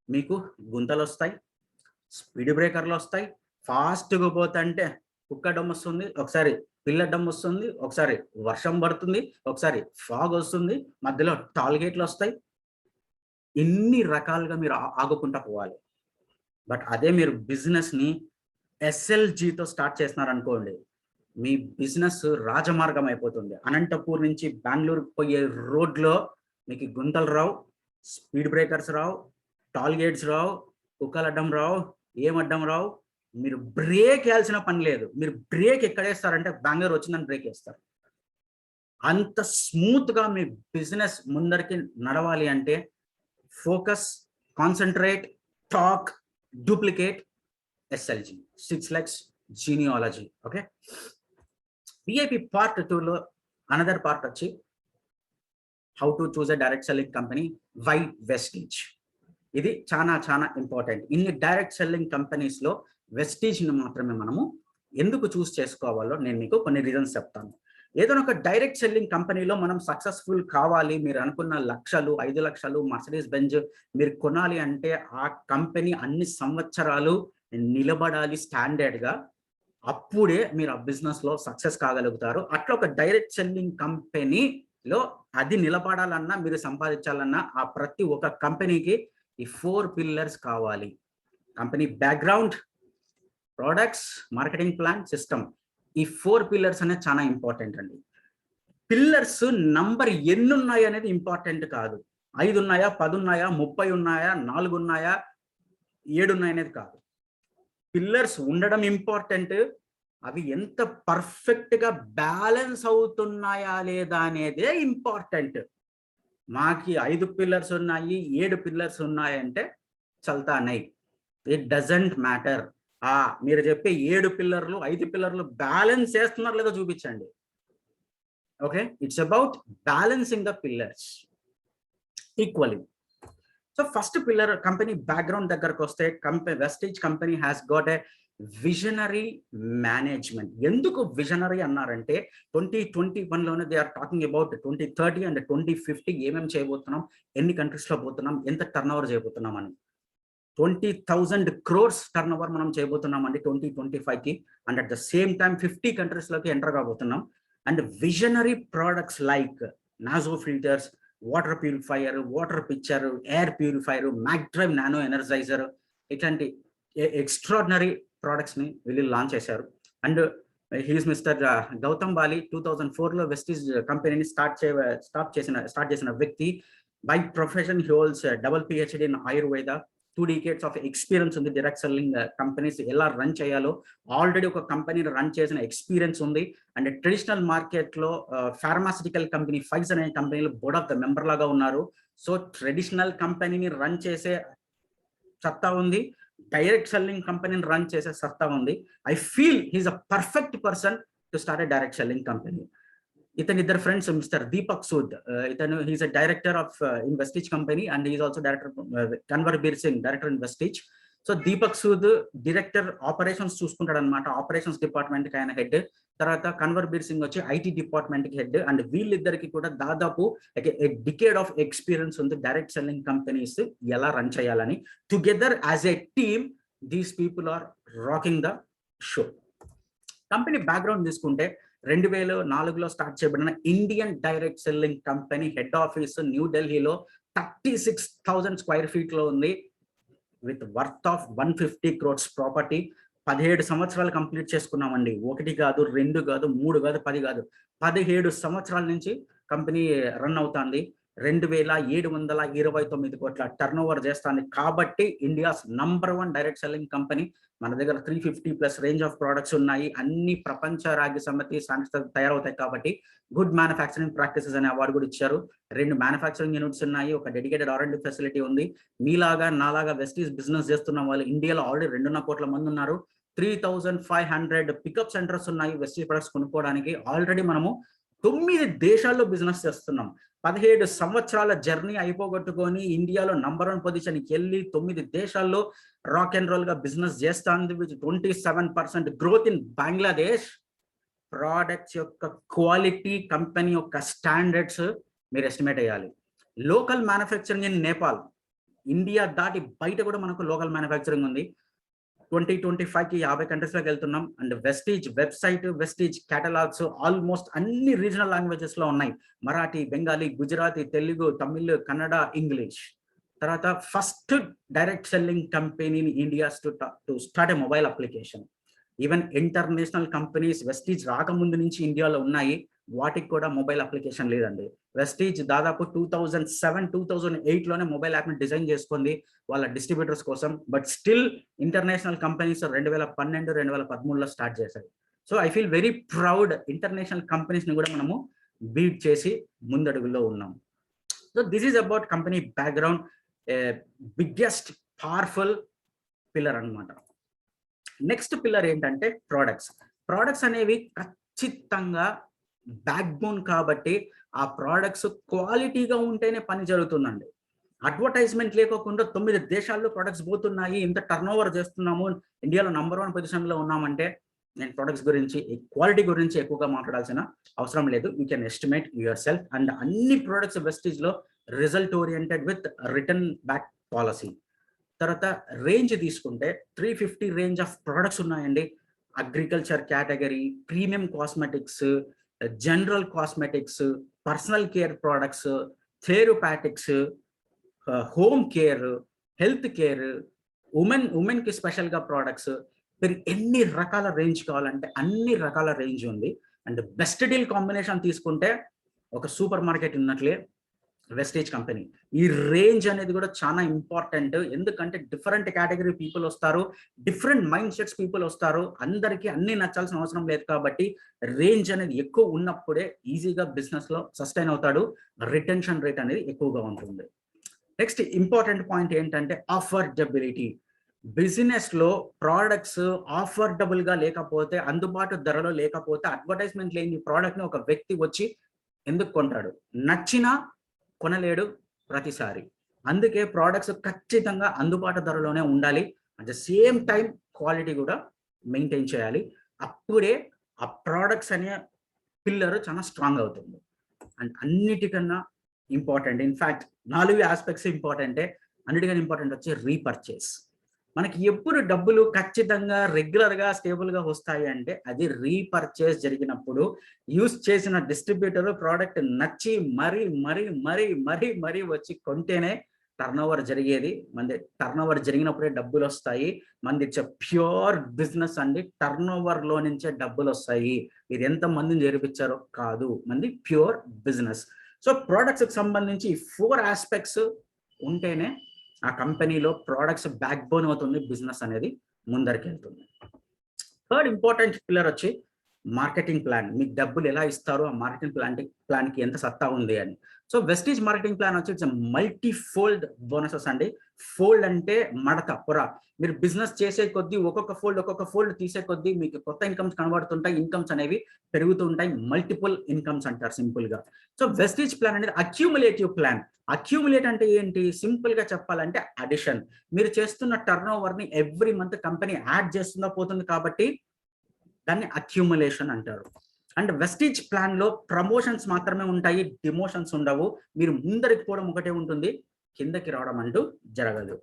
[SPEAKER 1] మీకు గుంతలు వస్తాయి, స్పీడ్ బ్రేకర్లు వస్తాయి, ఫాస్ట్గా పోతుంటే కుక్క డమ్ వస్తుంది, ఒకసారి పిల్ల డమ్ వస్తుంది, ఒకసారి వర్షం పడుతుంది, ఒకసారి ఫాగ్ వస్తుంది, మధ్యలో టాల్ గేట్లు వస్తాయి. ఇన్ని రకాలుగా మీరు ఆగుకుంటా పోవాలి. బట్ అదే మీరు బిజినెస్ ని SLGతో స్టార్ట్ చేస్తున్నారు అనుకోండి, మీ బిజినెస్ రాజమార్గం అయిపోతుంది. అనంతపూర్ నుంచి బెంగళూరు పోయే రోడ్లో మీకు గుంతలు రావు, స్పీడ్ బ్రేకర్స్ రావు, టాల్ గేట్స్ రావు, కుక్కల అడ్డం రావు, ఏం అడ్డం రావు. మీరు బ్రేక్ వేయాల్సిన పని లేదు. మీరు బ్రేక్ ఎక్కడేస్తారంటే బెంగళూరు వచ్చిందని బ్రేక్ వేస్తారు. అంత స్మూత్ గా మీ బిజినెస్ ముందరికి నడవాలి అంటే focus, concentrate, talk, duplicate, SLG 6 legs genealogy. Okay, VIP part 2లో అనదర్ పార్ట్ వచ్చి how to choose a direct selling company, why Vestige. ఇది చాలా చాలా ఇంపార్టెంట్. ఇన్ని డైరెక్ట్ సెల్లింగ్ కంపెనీస్లో వెస్టీజ్ని మాత్రమే మనము ఎందుకు చూస్ చేసుకోవాలో నేను మీకు కొన్ని రీజన్స్ చెప్తాను. ఏదైనా ఒక డైరెక్ట్ సెల్లింగ్ కంపెనీలో మనం సక్సెస్ఫుల్ కావాలి, మీరు అనుకున్న లక్షలు 5 లక్షలు మర్సిడీస్ బెంజ్ మీరు కొనాలి అంటే ఆ కంపెనీ అన్ని సంవత్సరాలు నిలబడాలి స్టాండర్డ్గా. అప్పుడే మీరు ఆ బిజినెస్లో సక్సెస్ కాగలుగుతారు. అట్లా ఒక డైరెక్ట్ సెల్లింగ్ కంపెనీలో అది నిలబడాలన్నా, మీరు సంపాదించాలన్నా ఆ ప్రతి ఒక్క కంపెనీకి ఈ 4 పిల్లర్స్ కావాలి. Company background, products, marketing plan, system. ఈ 4 పిల్లర్స్ అనేది చాలా ఇంపార్టెంట్ అండి. పిల్లర్స్ నంబర్ ఎన్ని ఉన్నాయి అనేది ఇంపార్టెంట్ కాదు. 5 ఉన్నాయా, 10 ఉన్నాయా, 30 ఉన్నాయా, 4 ఉన్నాయా, 7 ఉన్నాయి అనేది కాదు. పిల్లర్స్ ఉండడం ఇంపార్టెంట్. అవి ఎంత పర్ఫెక్ట్గా బ్యాలెన్స్ అవుతున్నాయా లేదా అనేదే ఇంపార్టెంట్. మాకి 5 పిల్లర్స్ ఉన్నాయి, 7 పిల్లర్స్ ఉన్నాయంటే చల్తా నై, ఇట్ డజంట్ మ్యాటర్. మీరు చెప్పే 7 పిల్లర్లు 5 పిల్లర్లు బ్యాలెన్స్ చేస్తున్నారు లేదో చూపించండి. Okay, it's about balancing the pillars equally. So first pillar company background దగ్గరకు వస్తే, Vestige company has got a visionary management. ఎందుకు విజనరీ అన్నారంటే 2021లోనే they are talking about 2030 and 2050 ఏమేమి చేయబోతున్నాం, ఎన్ని కంట్రీస్లో పోతున్నాం, ఎంత టర్న్ ఓవర్ చేయబోతున్నాం అని. 20,000 crores టర్న్ ఓవర్ మనం చేయబోతున్నామండి 2025కి. And at the same time 50 కంట్రీస్లోకి ఎంటర్ కాబోతున్నాం. అండ్ విజనరీ ప్రోడక్ట్స్ లైక్ నాజో filters, water purifier, water pitcher, air purifier, మ్యాక్డ్రైవ్ నానో ఎనర్జైజర్, ఇట్లాంటి ఎక్స్ట్రాడినరీ ప్రోడక్ట్స్ని వీళ్ళు లాంచ్ చేశారు. And he's Mr Gautam Bali 2004లో వెస్టీజ్ కంపెనీని స్టార్ట్ చేసిన వ్యక్తి. By profession he holds double PhD in Ayurveda. 2 decades of experience ఉంది డైరెక్ట్ సెల్లింగ్ కంపెనీస్ ఎలా రన్ చేయాలో. ఆల్రెడీ ఒక కంపెనీని రన్ చేసిన ఎక్స్పీరియన్స్ ఉంది. అండ్ ట్రెడిషనల్ మార్కెట్లో ఫార్మాసిటికల్ కంపెనీ ఫైజ్ అనే కంపెనీలో బోర్డ్ ఆఫ్ ద మెంబర్ లాగా ఉన్నారు. సో ట్రెడిషనల్ కంపెనీని రన్ చేసే సత్తా ఉంది, డైరెక్ట్ సెల్లింగ్ కంపెనీని రన్ చేసే సత్తా ఉంది. I feel he's a perfect person to start a direct selling company. ఇతని ఇద్దరు ఫ్రెండ్స్, మిస్టర్ దీపక్ సూద్, ఇతను he's a director of in Vestige company and he's also director, Kanwar Bir Singh director in Vestige. So Deepak Sood director operations చూసుకుంటాడు అనమాట. Operations డిపార్ట్మెంట్కి ఆయన హెడ్. తర్వాత కన్వర్ బీర్ సింగ్ వచ్చి IT డిపార్ట్మెంట్కి హెడ్. అండ్ వీళ్ళిద్దరికి కూడా దాదాపు డికేడ్ ఆఫ్ ఎక్స్పీరియన్స్ ఉంది డైరెక్ట్ సెల్లింగ్ కంపెనీస్ ఎలా రన్ చేయాలని. Together as a team these people are rocking the show. Company background తీసుకుంటే 2004లో స్టార్ట్ చేయబడిన Indian direct selling company head office న్యూఢిల్లీలో 36,000 square feet లో ఉంది. With worth of 150 crores property. 17 సంవత్సరాలు కంప్లీట్ చేసుకున్నామండి. 1 కాదు, 2 కాదు, 3 కాదు, 10 కాదు, 17 సంవత్సరాల నుంచి కంపెనీ రన్ అవుతుంది. 2,729 కోట్ల టర్న్ ఓవర్ చేస్తుంది. కాబట్టి ఇండియాస్ #1 డైరెక్ట్ సెల్లింగ్ కంపెనీ. మన దగ్గర 350+ రేంజ్ ఆఫ్ ప్రోడక్ట్స్ ఉన్నాయి. అన్ని ప్రపంచ రాజ్య సమితి సంస్థ తయారవుతాయి కాబట్టి గుడ్ మ్యానుఫ్యాక్చరింగ్ ప్రాక్టీసెస్ అనే అవార్డు కూడా ఇచ్చారు. 2 మ్యానుఫ్యాక్చరింగ్ యూనిట్స్ ఉన్నాయి, ఒక డెడికేటెడ్ R&D ఫెసిలిటీ ఉంది. మీలాగా నాలాగా వెస్టీజ్ బిజినెస్ చేస్తున్న వాళ్ళు ఇండియాలో ఆల్రెడీ 2.5 కోట్ల మంది ఉన్నారు. 3,500 పికప్ సెంటర్స్ ఉన్నాయి వెస్టీజ్ ప్రొడక్ట్స్ కొనుక్కోవడానికి. ఆల్రెడీ మనము 9 దేశాల్లో బిజినెస్ చేస్తున్నాం. 17 సంవత్సరాల జర్నీ అయిపోగొట్టుకొని ఇండియాలో #1 పొజిషన్కి వెళ్ళి 9 దేశాల్లో రాక్ అండ్ రోల్ గా బిజినెస్ చేస్తుంది. With 27% growth in Bangladesh. Products యొక్క క్వాలిటీ, కంపెనీ యొక్క స్టాండర్డ్స్ మీరు ఎస్టిమేట్ అయ్యాలి. Local manufacturing in Nepal. India దాటి బయట కూడా మనకు లోకల్ మ్యానుఫ్యాక్చరింగ్ ఉంది. 2025కి 50 కంట్రీస్లోకి వెళ్తున్నాం. And Vestige website, Vestige catalogues almost అన్ని రీజనల్ లాంగ్వేజెస్ లో ఉన్నాయి. మరాఠీ, బెంగాలీ, గుజరాతీ, తెలుగు, తమిళ్, కన్నడ, ఇంగ్లీష్. తర్వాత first direct selling company in India to start a mobile application. Even international companies Vestige రాకముందు నుంచి ఇండియాలో ఉన్నాయి, వాటికి కూడా మొబైల్ అప్లికేషన్ లేదండి. వెస్టీజ్ దాదాపు 2007-2008లోనే మొబైల్ యాప్ని డిజైన్ చేసుకుంది వాళ్ళ డిస్ట్రిబ్యూటర్స్ కోసం. బట్ స్టిల్ ఇంటర్నేషనల్ కంపెనీస్ 2012-2013లో స్టార్ట్ చేశారు. So I feel very proud. International కంపెనీస్ని కూడా మనము బీట్ చేసి ముందడుగులో ఉన్నాం. So this is about company background, biggest powerful pillar అనమాట. నెక్స్ట్ పిల్లర్ ఏంటంటే ప్రోడక్ట్స్. ప్రోడక్ట్స్ అనేవి ఖచ్చితంగా బ్యాక్ బోన్ కాబట్టి ఆ ప్రోడక్ట్స్ క్వాలిటీగా ఉంటేనే పని జరుగుతుందండి. అడ్వర్టైజ్మెంట్ లేకోకుండా 9 దేశాల్లో ప్రొడక్ట్స్ పోతున్నాయి, ఇంత టర్న్ ఓవర్ చేస్తున్నాము, ఇండియాలో నంబర్ 1 పొజిషన్లో ఉన్నామంటే నేను ప్రొడక్ట్స్ గురించి క్వాలిటీ గురించి ఎక్కువగా మాట్లాడాల్సిన అవసరం లేదు. You can estimate yourself. And అన్ని ప్రొడక్ట్స్ వెస్టీజ్లో result oriented with return back policy. తర్వాత రేంజ్ తీసుకుంటే 350 రేంజ్ ఆఫ్ ప్రొడక్ట్స్ ఉన్నాయండి. Agriculture category, premium cosmetics, general cosmetics, personal care products, therapeutics, home care, health care, ఉమెన్కి స్పెషల్గా products. మీరు ఎన్ని రకాల రేంజ్ కావాలంటే అన్ని రకాల రేంజ్ ఉంది. అండ్ బెస్ట్ డీల్ కాంబినేషన్ తీసుకుంటే ఒక సూపర్ మార్కెట్ ఉన్నట్లే వెస్టేజ్ కంపెనీ. ఈ రేంజ్ అనేది కూడా చాలా ఇంపార్టెంట్. ఎందుకంటే డిఫరెంట్ కేటగిరీ పీపుల్ వస్తారు, డిఫరెంట్ మైండ్ సెట్స్ పీపుల్ వస్తారు, అందరికీ అన్ని నచ్చాల్సిన అవసరం లేదు. కాబట్టి రేంజ్ అనేది ఎక్కువ ఉన్నప్పుడే ఈజీగా బిజినెస్ లో సస్టైన్ అవుతాడు, రిటెన్షన్ రేట్ అనేది ఎక్కువగా ఉంటుంది. నెక్స్ట్ ఇంపార్టెంట్ పాయింట్ ఏంటంటే అఫోర్డబిలిటీ. బిజినెస్ లో ప్రోడక్ట్స్ ఆఫర్డబుల్ గా లేకపోతే, అందుబాటు ధరలో లేకపోతే, అడ్వర్టైజ్మెంట్ లేని ప్రోడక్ట్ ని ఒక వ్యక్తి వచ్చి ఎందుకు కొంటాడు? నచ్చినా కొనలేడు ప్రతిసారి. అందుకే ప్రోడక్ట్స్ ఖచ్చితంగా అందుబాటు ధరలోనే ఉండాలి. At the same time quality కూడా మెయింటైన్ చేయాలి. అప్పుడే ఆ ప్రోడక్ట్స్ అనే పిల్లర్ చాలా స్ట్రాంగ్ అవుతుంది. అండ్ అన్నిటికన్నా ఇంపార్టెంట్, ఇన్ఫాక్ట్ 4 ఆస్పెక్ట్స్ ఇంపార్టెంటే. అన్నిటికన్నా ఇంపార్టెంట్ వచ్చి రీపర్చేస్. మనకి ఎప్పుడు డబ్బులు ఖచ్చితంగా రెగ్యులర్గా స్టేబుల్గా వస్తాయి అంటే అది రీపర్చేస్ జరిగినప్పుడు, యూస్ చేసిన డిస్ట్రిబ్యూటర్ ప్రోడక్ట్ నచ్చి మరీ మరీ మరీ మరీ మరీ వచ్చి కొంటేనే టర్న్ ఓవర్ జరిగేది. మంది టర్న్ ఓవర్ జరిగినప్పుడే డబ్బులు వస్తాయి. మంది ఇట్స్ ప్యూర్ బిజినెస్ అండి. టర్న్ ఓవర్లో నుంచే డబ్బులు వస్తాయి. మీరు ఎంత మందిని చేర్పించారో కాదు, మంది ప్యూర్ బిజినెస్. సో ప్రోడక్ట్స్కి సంబంధించి 4 ఆస్పెక్ట్స్ ఉంటేనే ఆ కంపెనీలో ప్రోడక్ట్స్ బ్యాక్ బోన్ అవుతుంది, బిజినెస్ అనేది ముందరికి వెళ్తుంది. థర్డ్ ఇంపార్టెంట్ పిల్లర్ వచ్చి మార్కెటింగ్ ప్లాన్. మీకు డబ్బులు ఎలా ఇస్తారు, ఆ మార్కెటింగ్ ప్లాన్కి ఎంత సత్తా ఉంది అని. సో వెస్టీజ్ మార్కెటింగ్ ప్లాన్ వచ్చి ఇట్స్ మల్టీ ఫోల్డ్ బోనసెస్ అండి. ఫోల్డ్ అంటే మడత, పొర. మీరు బిజినెస్ చేసే కొద్దీ ఒక్కొక్క ఫోల్డ్ తీసే కొద్దీ మీకు కొత్త ఇన్కమ్స్ కనబడుతుంటాయి, ఇన్కమ్స్ అనేవి పెరుగుతూ ఉంటాయి. మల్టిపుల్ ఇన్కమ్స్ అంటారు సింపుల్ గా. సో వెస్టీజ్ ప్లాన్ అనేది అక్యూములేటివ్ ప్లాన్. అక్యూములేట్ అంటే ఏంటి? సింపుల్ గా చెప్పాలంటే అడిషన్. మీరు చేస్తున్న టర్న్ ఓవర్ ని ఎవ్రీ మంత్ కంపెనీ యాడ్ చేస్తుందా పోతుంది, కాబట్టి దాన్ని అక్యూములేషన్ అంటారు. అండ్ వెస్టీజ్ ప్లాన్ లో ప్రమోషన్స్ మాత్రమే ఉంటాయి, డిమోషన్స్ ఉండవు. మీరు ముందరికి పోవడం ఒకటే ఉంటుంది, కిందకి రావడం అంటూ జరగదు.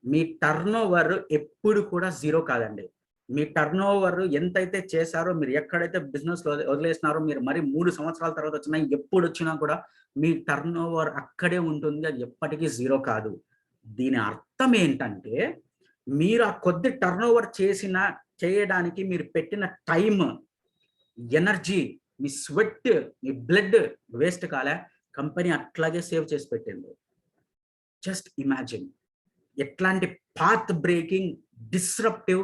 [SPEAKER 1] మీ టర్న్ ఓవర్ ఎప్పుడు కూడా జీరో కాదండి. మీ టర్న్ ఓవర్ ఎంతైతే చేశారో, మీరు ఎక్కడైతే బిజినెస్ లో వదిలేసినారో, మీరు మరి 3 సంవత్సరాల తర్వాత వచ్చినా, ఎప్పుడు వచ్చినా కూడా మీ టర్న్ ఓవర్ అక్కడే ఉంటుంది, అది ఎప్పటికీ జీరో కాదు. దీని అర్థం ఏంటంటే, మీరు ఆ కొద్ది టర్న్ ఓవర్ చేయడానికి మీరు పెట్టిన టైం, ఎనర్జీ, మీ స్వెట్, మీ బ్లడ్ వేస్ట్ కాలే, కంపెనీ అట్లాగే సేవ్ చేసి పెట్టింది. జస్ట్ ఇమాజిన్ ఎట్లాంటి path breaking disruptive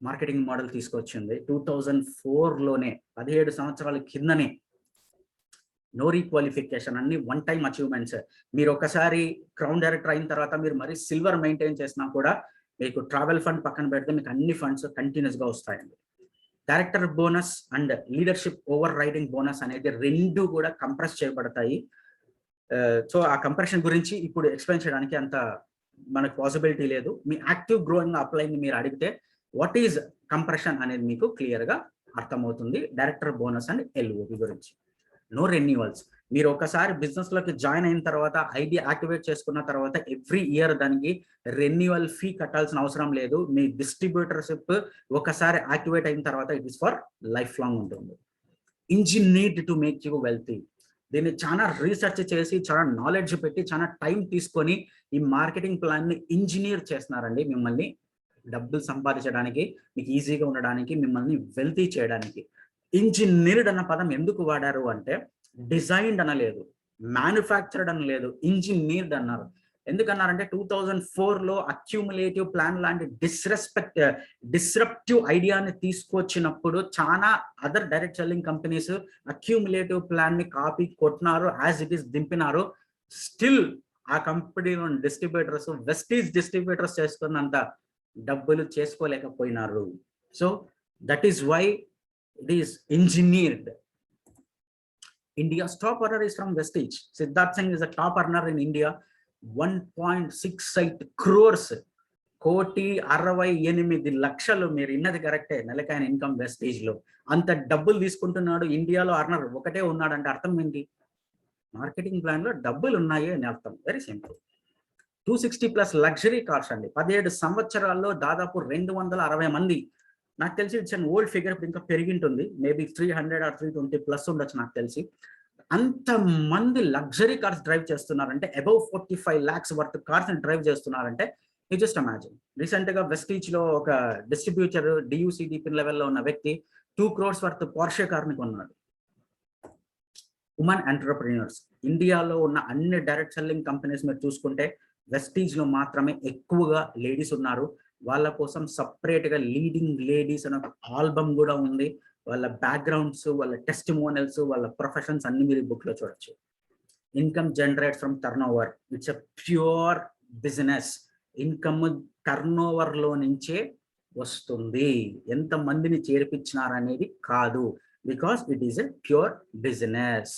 [SPEAKER 1] marketing model తీసుకొచ్చింది 2004లోనే, 17 సంవత్సరాల కిందనే. నో రీక్వాలిఫికేషన్, అన్ని 1 టైం అచీవ్మెంట్స్. మీరు ఒకసారి క్రౌన్ డైరెక్టర్ అయిన తర్వాత మీరు మరి సిల్వర్ మెయింటైన్ చేసినా కూడా, మీకు ట్రావెల్ ఫండ్ పక్కన పెడితే మీకు అన్ని ఫండ్స్ కంటిన్యూస్ గా వస్తాయండి. Director bonus and leadership overriding bonus అనేది 2 కూడా కంప్రెస్ చేయబడతాయి. సో ఆ కంప్రెషన్ గురించి ఇప్పుడు ఎక్స్ప్లెయిన్ చేయడానికి అంత మనకు పాసిబిలిటీ లేదు. మీ యాక్టివ్ గ్రోయింగ్ అప్లైని మీరు అడిగితే వాట్ ఈజ్ కంప్రెషన్ అనేది మీకు క్లియర్ గా అర్థమవుతుంది. డైరెక్టర్ బోనస్ అండ్ ఎల్ఓపి గురించి. No renewals. మీరు ఒకసారి బిజినెస్ లోకి జాయిన్ అయిన తర్వాత, ఐడి యాక్టివేట్ చేసుకున్న తర్వాత ఎవ్రీ ఇయర్ దానికి రెన్యువల్ ఫీ కట్టాల్సిన అవసరం లేదు. మీ డిస్ట్రిబ్యూటర్షిప్ ఒకసారి యాక్టివేట్ అయిన తర్వాత it is for life long ఉంటుంది. Engineered to make you wealthy. దీన్ని చాలా రీసెర్చ్ చేసి, చాలా నాలెడ్జ్ పెట్టి, చాలా టైం తీసుకొని ఈ మార్కెటింగ్ ప్లాన్ ని ఇంజనీర్ చేస్తున్నారండి. మిమ్మల్ని డబ్బులు సంపాదించడానికి, మీకు ఈజీగా ఉండడానికి, మిమ్మల్ని వెల్తీ చేయడానికి. ఇంజనీర్డ్ అన్న పదం ఎందుకు వాడారు అంటే, డిజైన్డ్ అనలేదు, మ్యానుఫ్యాక్చర్డ్ అనలేదు, ఇంజనీర్డ్ అన్నారు. ఎందుకన్నారంటే 2004లో అక్యూములేటివ్ ప్లాన్ లాంటి డిస్రప్టివ్ ఐడియాని తీసుకొచ్చినప్పుడు చాలా other direct selling companies accumulative plan ని కాపీ కొట్టినారు, యాజ్ ఇట్ ఈస్ దింపినారు. స్టిల్ ఆ కంపెనీలో డిస్ట్రిబ్యూటర్స్, వెస్టీజ్ డిస్ట్రిబ్యూటర్స్ చేసుకున్నంత డబ్బులు చేసుకోలేకపోయినారు. So that is why It is engineered. India's top earner is from Vestige. Siddharth Singh is a top earner in India. 1.68 crores. 1,68,00,000 మీరు ఇన్నది కరెక్టే. నెలకి ఆయన ఇన్కమ్ వెస్టేజ్ లో అంత డబ్బులు తీసుకుంటున్నాడు. ఇండియాలో అర్నర్ ఒకటే ఉన్నాడంటే అర్థం ఏంటి? మార్కెటింగ్ ప్లాన్ లో డబ్బులు ఉన్నాయి అని అర్థం. Very simple. 260+ లగ్జరీ కార్స్ అండి. 17 సంవత్సరాల్లో దాదాపు 260 మంది. నాకు తెలిసి ఇట్స్ అన్ ఓల్డ్ ఫిగర్, ఇప్పుడు ఇంకా పెరిగింటుంది. మేబీ 300 or 320+ ఉండొచ్చు నాకు తెలిసి. అంత మంది లగ్జరీ కార్స్ డ్రైవ్ చేస్తున్నారంటే, above 45 lakhs worth cars drive చేస్తున్నారంటే యూ జస్ట్ ఇమాజిన్. రీసెంట్ గా వెస్టీజ్ లో ఒక డిస్ట్రిబ్యూటర్ డియూసిడిపి లెవెల్లో ఉన్న వ్యక్తి 2 crores వర్త్ పోర్షే కార్ని కొన్నాడు. ఉమెన్ ఎంటర్ప్రెన్యూర్స్ ఇండియాలో ఉన్న అన్ని డైరెక్ట్ సెల్లింగ్ కంపెనీస్ మీరు చూసుకుంటే వెస్టీజ్ లో మాత్రమే ఎక్కువగా లేడీస్ ఉన్నారు. వాళ్ళ కోసం సపరేట్ గా లీడింగ్ లేడీస్ అనే ఒక ఆల్బమ్ కూడా ఉంది. వాళ్ళ బ్యాక్గ్రౌండ్స్, వాళ్ళ టెస్టిమోనియల్స్, వాళ్ళ ప్రొఫెషన్స్ అన్ని మీరు బుక్ లో చూడొచ్చు. Income generate from turnover. It's a pure business. Income turnover లో నుంచే వస్తుంది. ఎంత మందిని చేర్పించినారనేది కాదు, because it is a pure business.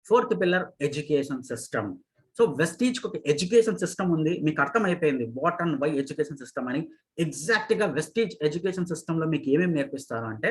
[SPEAKER 1] 4th pillar education system. So Vestige కి ఒక ఎడ్యుకేషన్ సిస్టమ్ ఉంది. మీకు అర్థమైపోయింది what and why education system అని. ఎగ్జాక్ట్ గా వెస్టీజ్ ఎడ్యుకేషన్ సిస్టమ్ లో మీకు ఏమేమి నేర్పిస్తారు అంటే,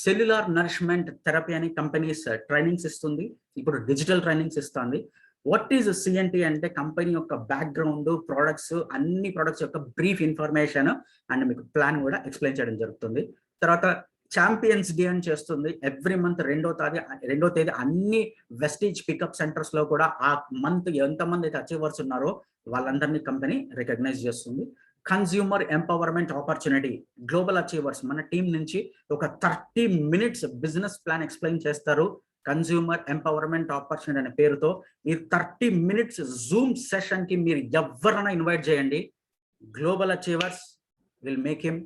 [SPEAKER 1] సెల్యులార్ నరిష్మెంట్ థెరపీ అని కంపెనీస్ ట్రైనింగ్స్ ఇస్తుంది. ఇప్పుడు డిజిటల్ ట్రైనింగ్స్ ఇస్తుంది. వాట్ ఈజ్ సిఎన్టీ అంటే కంపెనీ యొక్క బ్యాక్గ్రౌండ్, ప్రోడక్ట్స్, అన్ని ప్రోడక్ట్స్ యొక్క బ్రీఫ్ ఇన్ఫర్మేషన్ అండ్ మీకు ప్లాన్ కూడా ఎక్స్ప్లెయిన్ చేయడం జరుగుతుంది. తర్వాత ఛాంపియన్స్ డే అని చేస్తుంది. ఎవ్రీ మంత్ 2వ తేదీ అన్ని వెస్టీజ్ పికప్ సెంటర్స్ లో కూడా ఆ మంత్ ఎంతమంది అయితే అచీవర్స్ ఉన్నారో వాళ్ళందరినీ కంపెనీ రికగ్నైజ్ చేస్తుంది. Consumer empowerment opportunity. Global achievers మన టీం నుంచి ఒక 30 minutes బిజినెస్ ప్లాన్ ఎక్స్ప్లెయిన్ చేస్తారు. కన్స్యూమర్ ఎంపవర్మెంట్ ఆపర్చునిటీ అనే పేరుతో ఈ 30 minutes జూమ్ సెషన్ కి మీరు ఎవరైనా ఇన్వైట్ చేయండి. Global achievers will make him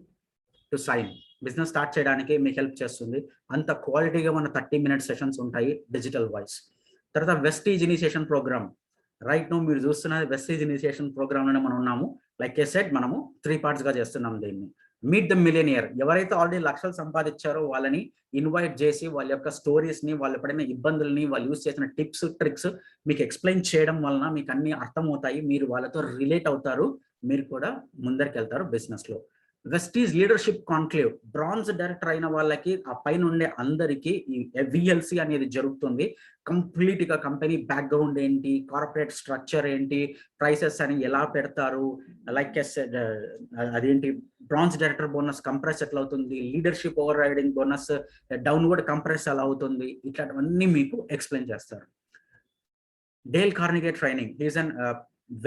[SPEAKER 1] to sign. Business start చేయడానికి మీకు హెల్ప్ చేస్తుంది. అంత క్వాలిటీగా మన 30 minute సెషన్స్ ఉంటాయి డిజిటల్ వాయిస్. తర్వాత Vestige initiation program. Right now మీరు చూస్తున్నది వెస్టీజ్ ఇనిషియేషన్ ప్రోగ్రామ్ లోనే మనం ఉన్నాము. లైక్ ఏ సెడ్ మనము 3 parts గా చేస్తున్నాం దీన్ని. Meet the millionaire. ఎవరైతే ఆల్రెడీ లక్షలు సంపాదించారో వాళ్ళని ఇన్వైట్ చేసి వాళ్ళ యొక్క స్టోరీస్ ని, వాళ్ళు పడిన ఇబ్బందుల్ని, వాళ్ళు యూజ్ చేసిన టిప్స్ ట్రిక్స్ మీకు ఎక్స్ప్లెయిన్ చేయడం వలన మీకు అన్ని అర్థమవుతాయి. మీరు వాళ్ళతో రిలేట్ అవుతారు. మీరు కూడా ముందరికి వెళ్తారు బిజినెస్ లో. Vestige leadership conclave. Bronze director అయిన వాళ్ళకి ఆ పైన ఉండే అందరికీ ఈ విఎల్సి అనేది జరుగుతుంది. కంప్లీట్ గా కంపెనీ బ్యాక్గ్రౌండ్ ఏంటి, కార్పొరేట్ స్ట్రక్చర్ ఏంటి, ప్రైసెస్ అని ఎలా పెడతారు, లైక్ అదేంటి బ్రాంజ్ డైరెక్టర్ బోనస్ కంప్రెస్ ఎట్లా అవుతుంది, leadership overriding bonus downward compress ఎలా అవుతుంది, ఇట్లాంటివన్నీ మీకు ఎక్స్ప్లెయిన్ చేస్తారు. Dale Carnegie training. Is an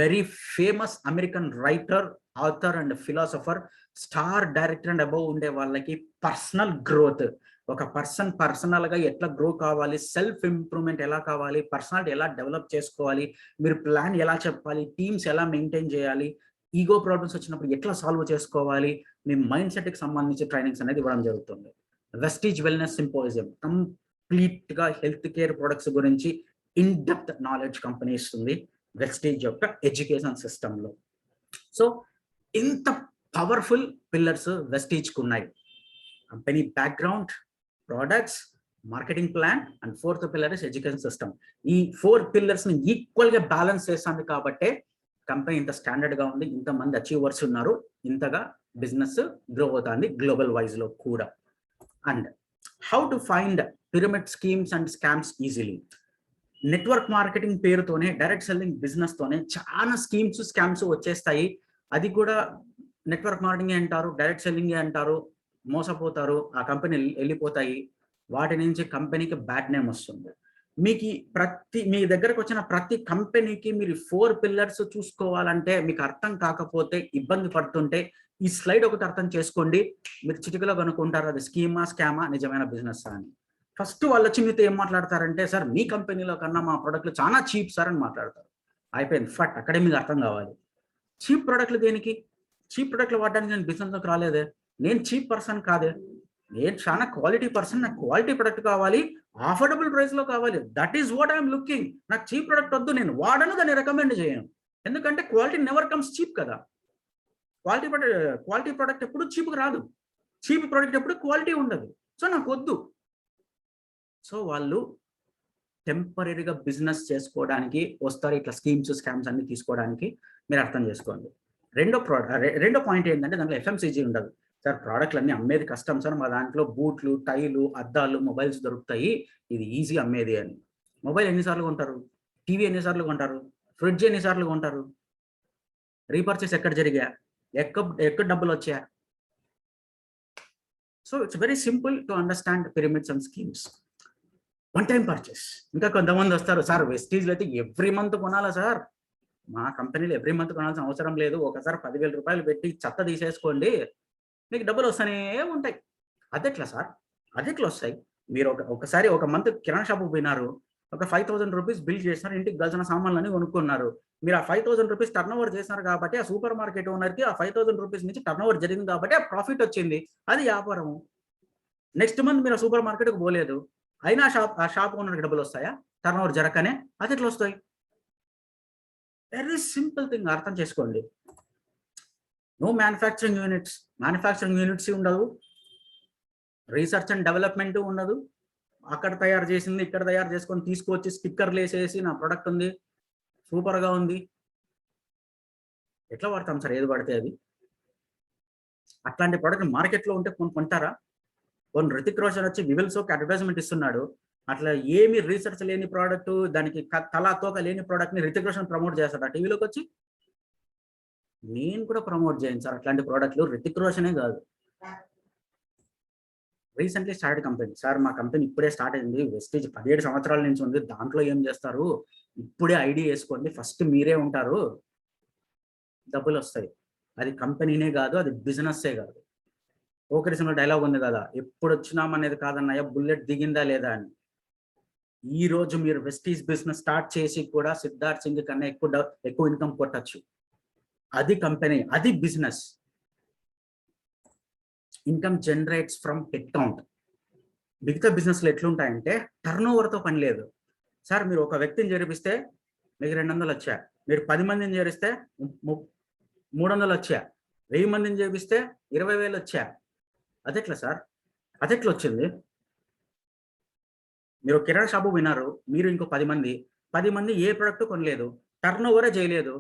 [SPEAKER 1] very famous American writer, author and philosopher. Star director and above ఉండే వాళ్ళకి పర్సనల్ గ్రోత్, ఒక పర్సనల్ గా ఎట్లా గ్రో కావాలి, సెల్ఫ్ ఇంప్రూవ్మెంట్ ఎలా కావాలి, పర్సనాలిటీ ఎలా డెవలప్ చేసుకోవాలి, మీరు ప్లాన్ ఎలా చెప్పాలి, టీమ్స్ ఎలా మెయింటైన్ చేయాలి, ఈగో ప్రాబ్లమ్స్ వచ్చినప్పుడు ఎట్లా సాల్వ్ చేసుకోవాలి, మీ మైండ్ సెట్ కి సంబంధించి ట్రైనింగ్స్ అనేది ఇవ్వడం జరుగుతుంది. Vestige wellness symposium. కంప్లీట్ గా హెల్త్ కేర్ ప్రొడక్ట్స్ గురించి ఇన్ డెప్త్ నాలెడ్జ్ కంపెనీ ఇస్తుంది వెస్టీజ్ యొక్క ఎడ్యుకేషన్ సిస్టమ్ లో. సో ఇంత పవర్ఫుల్ పిల్లర్స్ వెస్టీజ్ కు ఉన్నాయి. Company background, products, marketing plan and 4th pillar is education system. ఈ 4 pillars ని ఈక్వల్ గా బ్యాలెన్స్ చేస్తుంది కాబట్టే కంపెనీ ఇంత స్టాండర్డ్ గా ఉంది, ఇంతమంది అచీవర్స్ ఉన్నారు, ఇంతగా బిజినెస్ గ్రో అవుతుంది గ్లోబల్ వైజ్ లో కూడా. And how to find pyramid schemes and scams easily. Network marketing పేరుతోనే, డైరెక్ట్ సెల్లింగ్ బిజినెస్ తోనే చాలా స్కీమ్స్, స్కామ్స్ వచ్చేస్తాయి. అది కూడా నెట్వర్క్ మార్కెటింగ్ అంటారు, డైరెక్ట్ సెల్లింగ్ అంటారు, మోసపోతారు, ఆ కంపెనీ వెళ్ళిపోతాయి. వాటి నుంచి కంపెనీకి బ్యాడ్ నేమ్ వస్తుంది. మీకు మీ దగ్గరకు వచ్చిన ప్రతి కంపెనీకి మీరు 4 pillars చూసుకోవాలంటే మీకు అర్థం కాకపోతే, ఇబ్బంది పడుతుంటే ఈ స్లైడ్ ఒకటి అర్థం చేసుకోండి. మీరు చిటికలో కనుక్కుంటారు అది స్కీమా, స్కామా, నిజమైన బిజినెస్ అని. ఫస్ట్ వాళ్ళు వచ్చి మీతో ఏం మాట్లాడతారంటే, సార్ మీ కంపెనీలో కన్నా మా ప్రొడక్ట్లు చాలా చీప్ సార్ అని మాట్లాడతారు. అయిపోయింది, ఫట్ అక్కడే మీకు అర్థం కావాలి. చీప్ ప్రొడక్ట్లు దేనికి? చీప్ ప్రొడక్ట్లు వాడడానికి నేను బిజినెస్లోకి రాలేదే, నేను చీప్ పర్సన్ కాదే, నేను చాలా క్వాలిటీ పర్సన్, నాకు క్వాలిటీ ప్రొడక్ట్ కావాలి, అఫోర్డబుల్ ప్రైస్ లో కావాలి. That is what I'm looking. నాకు చీప్ ప్రొడక్ట్ వద్దు, నేను వాడను, దాన్ని రికమెండ్ చేయను. ఎందుకంటే క్వాలిటీ నెవర్ కమ్స్ చీప్ కదా. క్వాలిటీ ప్రొడక్ట్ ఎప్పుడు చీప్గా రాదు. చీప్ ప్రోడక్ట్ ఎప్పుడు క్వాలిటీ ఉండదు. సో నాకు వద్దు. సో వాళ్ళు టెంపరీగా బిజినెస్ చేసుకోవడానికి వస్తారు, ఇట్లా స్కీమ్స్ స్కామ్స్ అన్ని తీసుకోవడానికి. మీరు అర్థం చేసుకోండి. రెండో పాయింట్ ఏంటంటే దాంట్లో ఎఫ్ఎంసీజీ ఉండదు. సార్ ప్రోడక్ట్లు అన్ని అమ్మేది కష్టం సార్, మా దాంట్లో బూట్లు, టైలు, అద్దాలు, మొబైల్స్ దొరుకుతాయి, ఇది ఈజీ అమ్మేది అని. మొబైల్ ఎన్నిసార్లు కొంటారు? టీవీ ఎన్నిసార్లు కొంటారు? ఫ్రిడ్జ్ ఎన్నిసార్లు కొంటారు? రీపర్చేస్ ఎక్కడ జరిగా? ఎక్కడ డబ్బులు వచ్చా? So it's very simple to understand pyramids and schemes. One time purchase. ఇంకా కొంతమంది వస్తారు, సార్ వెస్టీజ్లో అయితే ఎవ్రీ మంత్ కొనాలా సార్? మా కంపెనీలో ఎవ్రీ మంత్ కొనాల్సిన అవసరం లేదు, ఒకసారి 10,000 రూపాయలు పెట్టి చెత్త తీసేసుకోండి, మీకు డబ్బులు వస్తూనే ఉంటాయి. అదెట్లా సార్? అదెట్లా వస్తాయి? మీరు ఒకసారి ఒక మంత్ కిరాణా షాప్కి పోయినారు, ఒక 5,000 రూపీస్ బిల్ చేసినారు, ఇంటికి కావాల్సిన సామాన్లన్నీ కొనుక్కున్నారు. మీరు ఆ 5,000 రూపీస్ టర్న్ ఓవర్ చేసినారు కాబట్టి ఆ సూపర్ మార్కెట్ ఓనర్కి ఆ 5,000 రూపీస్ నుంచి టర్న్ ఓవర్ జరిగింది కాబట్టి ఆ ప్రాఫిట్ వచ్చింది, అది వ్యాపారము. నెక్స్ట్ మంత్ మీరు ఆ సూపర్ మార్కెట్కి పోలేదు, అయినా ఆ షాప్ ఓనర్కి డబ్బులు వస్తాయా? టర్న్ ఓవర్ జరగనే అది ఎట్లా వస్తాయి? వెరీ సింపుల్ థింగ్, అర్థం చేసుకోండి. నో మ్యానుఫ్యాక్చరింగ్ యూనిట్స్ ఉండదు, రీసెర్చ్ అండ్ డెవలప్మెంట్ ఉండదు. అక్కడ తయారు చేసింది ఇక్కడ తయారు చేసుకొని తీసుకొచ్చి స్టిక్కర్లు వేసేసి నా ప్రొడక్ట్ ఉంది, సూపర్గా ఉంది, ఎట్లా వాడతాం సార్ ఏది పడితే అది? అట్లాంటి ప్రోడక్ట్ మార్కెట్లో ఉంటే కొంటారా? కొన్ని రితిక్ రోషన్ వచ్చి వివిల్ సోక్ అడ్వర్టైజ్మెంట్ ఇస్తున్నాడు, అట్లా ఏమి రీసెర్చ్ లేని ప్రోడక్ట్, దానికి తలా తోక లేని ప్రోడక్ట్ని రితిక్ రోషన్ ప్రమోట్ చేస్తాడు టీవీలోకి వచ్చి. నేను కూడా ప్రమోట్ చేయను సార్ అట్లాంటి ప్రోడక్ట్లు, రితిక్ రోషనే కాదు. రీసెంట్లీ స్టార్ట్ కంపెనీ సార్, మా కంపెనీ ఇప్పుడే స్టార్ట్ అయింది, వెస్టీజ్ 17 సంవత్సరాల నుంచి ఉంది, దాంట్లో ఏం చేస్తారు, ఇప్పుడే ఐడియా వేసుకోండి, ఫస్ట్ మీరే ఉంటారు, డబ్బులు వస్తాయి. అది కంపెనీనే కాదు, అది బిజినెస్సే కాదు. ఓకరిసిన డైలాగ్ ఉంది కదా, ఎప్పుడు వచ్చినామనేది కాదన్నయ్య, బుల్లెట్ దిగిందా లేదా అని. ఈ రోజు మీరు వెస్టీజ్ బిజినెస్ స్టార్ట్ చేసి కూడా సిద్ధార్థ్ సింగ్ కన్నా ఎక్కువ ఇన్కమ్ కొట్టచ్చు. అది కంపెనీ, అది business. Income generates from head count. మిగతా బిజినెస్లు ఎట్లుంటాయంటే టర్న్ ఓవర్తో పని లేదు. సార్ మీరు ఒక వ్యక్తిని చేరిపిస్తే మీకు 200 వచ్చా, మీరు 10 మందిని చేరిస్తే 300 వచ్చా, 1000 మందిని చేరిపిస్తే 20,000 వచ్చా. అదెట్లా సార్? అదెట్లా వచ్చింది? మీరు కిరాణా షాపు విన్నారు, మీరు ఇంకో 10 మంది ఏ ప్రొడక్ట్ కొనలేదు, టర్న్ ఓవరే చేయలేదు,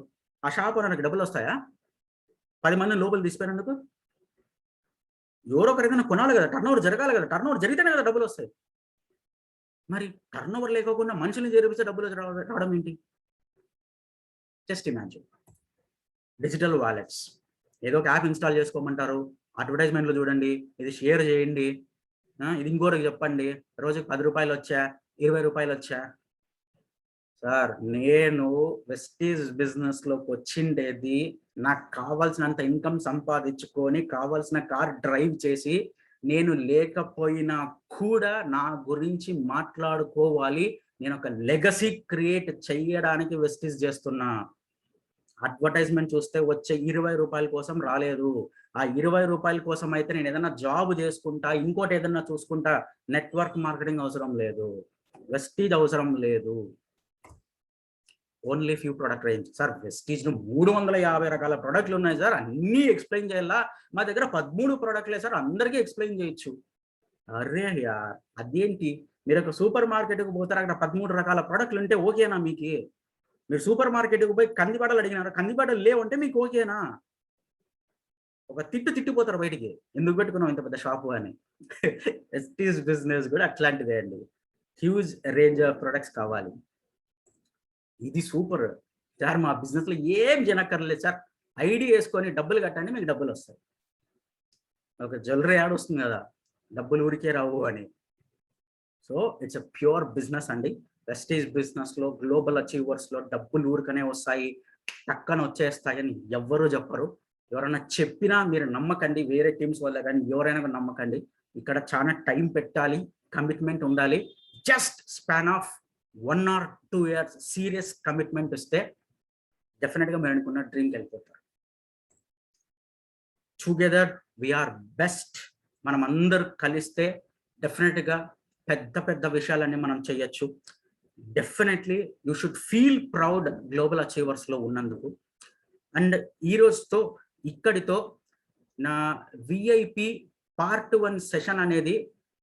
[SPEAKER 1] ఆ షాపు నాకు డబ్బులు వస్తాయా? 10 మందిని లోపల తీసిపోయినందుకు ఎవరో ఒకరికైనా కొనాలి కదా, టర్న్ ఓవర్ జరగాలి కదా, టర్న్ ఓవర్ జరిగితేనే కదా డబ్బులు వస్తాయి. మరి టర్న్ ఓవర్ లేకోకుండా మనుషుల్ని చేరిపిస్తే డబ్బులు రావడం ఏంటి? Just imagine. డిజిటల్ వాలెట్స్, ఏదో ఒక యాప్ ఇన్స్టాల్ చేసుకోమంటారు, అడ్వర్టైజ్మెంట్లు చూడండి, ఇది షేర్ చేయండి, ఇది ఇంకోరికి చెప్పండి, రోజుకి 10 రూపాయలు వచ్చా, 20 రూపాయలు వచ్చా. సార్ నేను వెస్టీజ్ బిజినెస్ లోకి వచ్చిండేది నాకు కావాల్సినంత ఇన్కమ్ సంపాదించుకొని కావాల్సిన కార్ డ్రైవ్ చేసి, నేను లేకపోయినా కూడా నా గురించి మాట్లాడుకోవాలి, నేను ఒక లెగసీ క్రియేట్ చేయడానికి వెస్టీజ్ చేస్తున్నా. అడ్వర్టైజ్మెంట్ చూస్తే వచ్చే 20 రూపాయల కోసం రాలేదు. ఆ 20 రూపాయల కోసం అయితే నేను ఏదైనా జాబ్ చేసుకుంటా, ఇంకోటి ఏదైనా చూసుకుంటా. నెట్వర్క్ మార్కెటింగ్ అవసరం లేదు, వెస్టీజ్ అవసరం లేదు. Only few product range. Sir Vestige 350 రకాల ప్రొడక్ట్లు ఉన్నాయి సార్, అన్నీ ఎక్స్ప్లెయిన్ చేయాలా? మా దగ్గర 13 ప్రొడక్ట్లే సార్, అందరికీ ఎక్స్ప్లెయిన్ చేయొచ్చు. అరే యార్, అదేంటి? మీరు ఒక సూపర్ మార్కెట్కి పోతారు, అక్కడ 13 రకాల ప్రొడక్ట్లు ఉంటే ఓకేనా మీకు? మీరు సూపర్ మార్కెట్కి పోయి కందిబట్టలు అడిగినారు, కందిబట్టలు లేవంటే మీకు ఓకేనా? ఒక తిట్టిపోతారు బయటికి, ఎందుకు పెట్టుకున్నాం ఇంత పెద్ద షాపు అని. వెస్టీజ్ బిజినెస్ కూడా అట్లాంటిదే అండి, హ్యూజ్ రేంజ్ ఆఫ్ ప్రొడక్ట్స్ కావాలి. ఇది సూపర్ సార్, మా బిజినెస్లో ఏం జనక్కర్లేదు సార్, ఐడి వేసుకొని డబ్బులు కట్టండి, మీకు డబ్బులు వస్తాయి. ఒక జ్యువెలరీ యాడ్ వస్తుంది కదా, డబ్బులు ఊరికే రావు అని. So it's a pure business అండి. వెస్టీజ్ బిజినెస్లో, గ్లోబల్ అచీవర్స్లో డబ్బులు ఊరికనే వస్తాయి, టక్కన వచ్చేస్తాయని ఎవ్వరూ చెప్పరు. ఎవరైనా చెప్పినా మీరు నమ్మకండి, వేరే టీమ్స్ వల్ల కానీ ఎవరైనా నమ్మకండి. ఇక్కడ చాలా టైం పెట్టాలి, కమిట్మెంట్ ఉండాలి. Just span of 1 or 2 years serious commitment ఇస్తే డెఫినెట్గా మీరు అనుకున్న డ్రీమ్కి వెళ్ళిపోతారు. Together we are best. మనం అందరూ కలిస్తే డెఫినెట్గా పెద్ద విషయాలన్నీ మనం చేయొచ్చు. Definitely you should feel proud global అచీవర్స్లో ఉన్నందుకు. అండ్ ఈ రోజుతో ఇక్కడితో నా VIP పార్ట్ 1 సెషన్ అనేది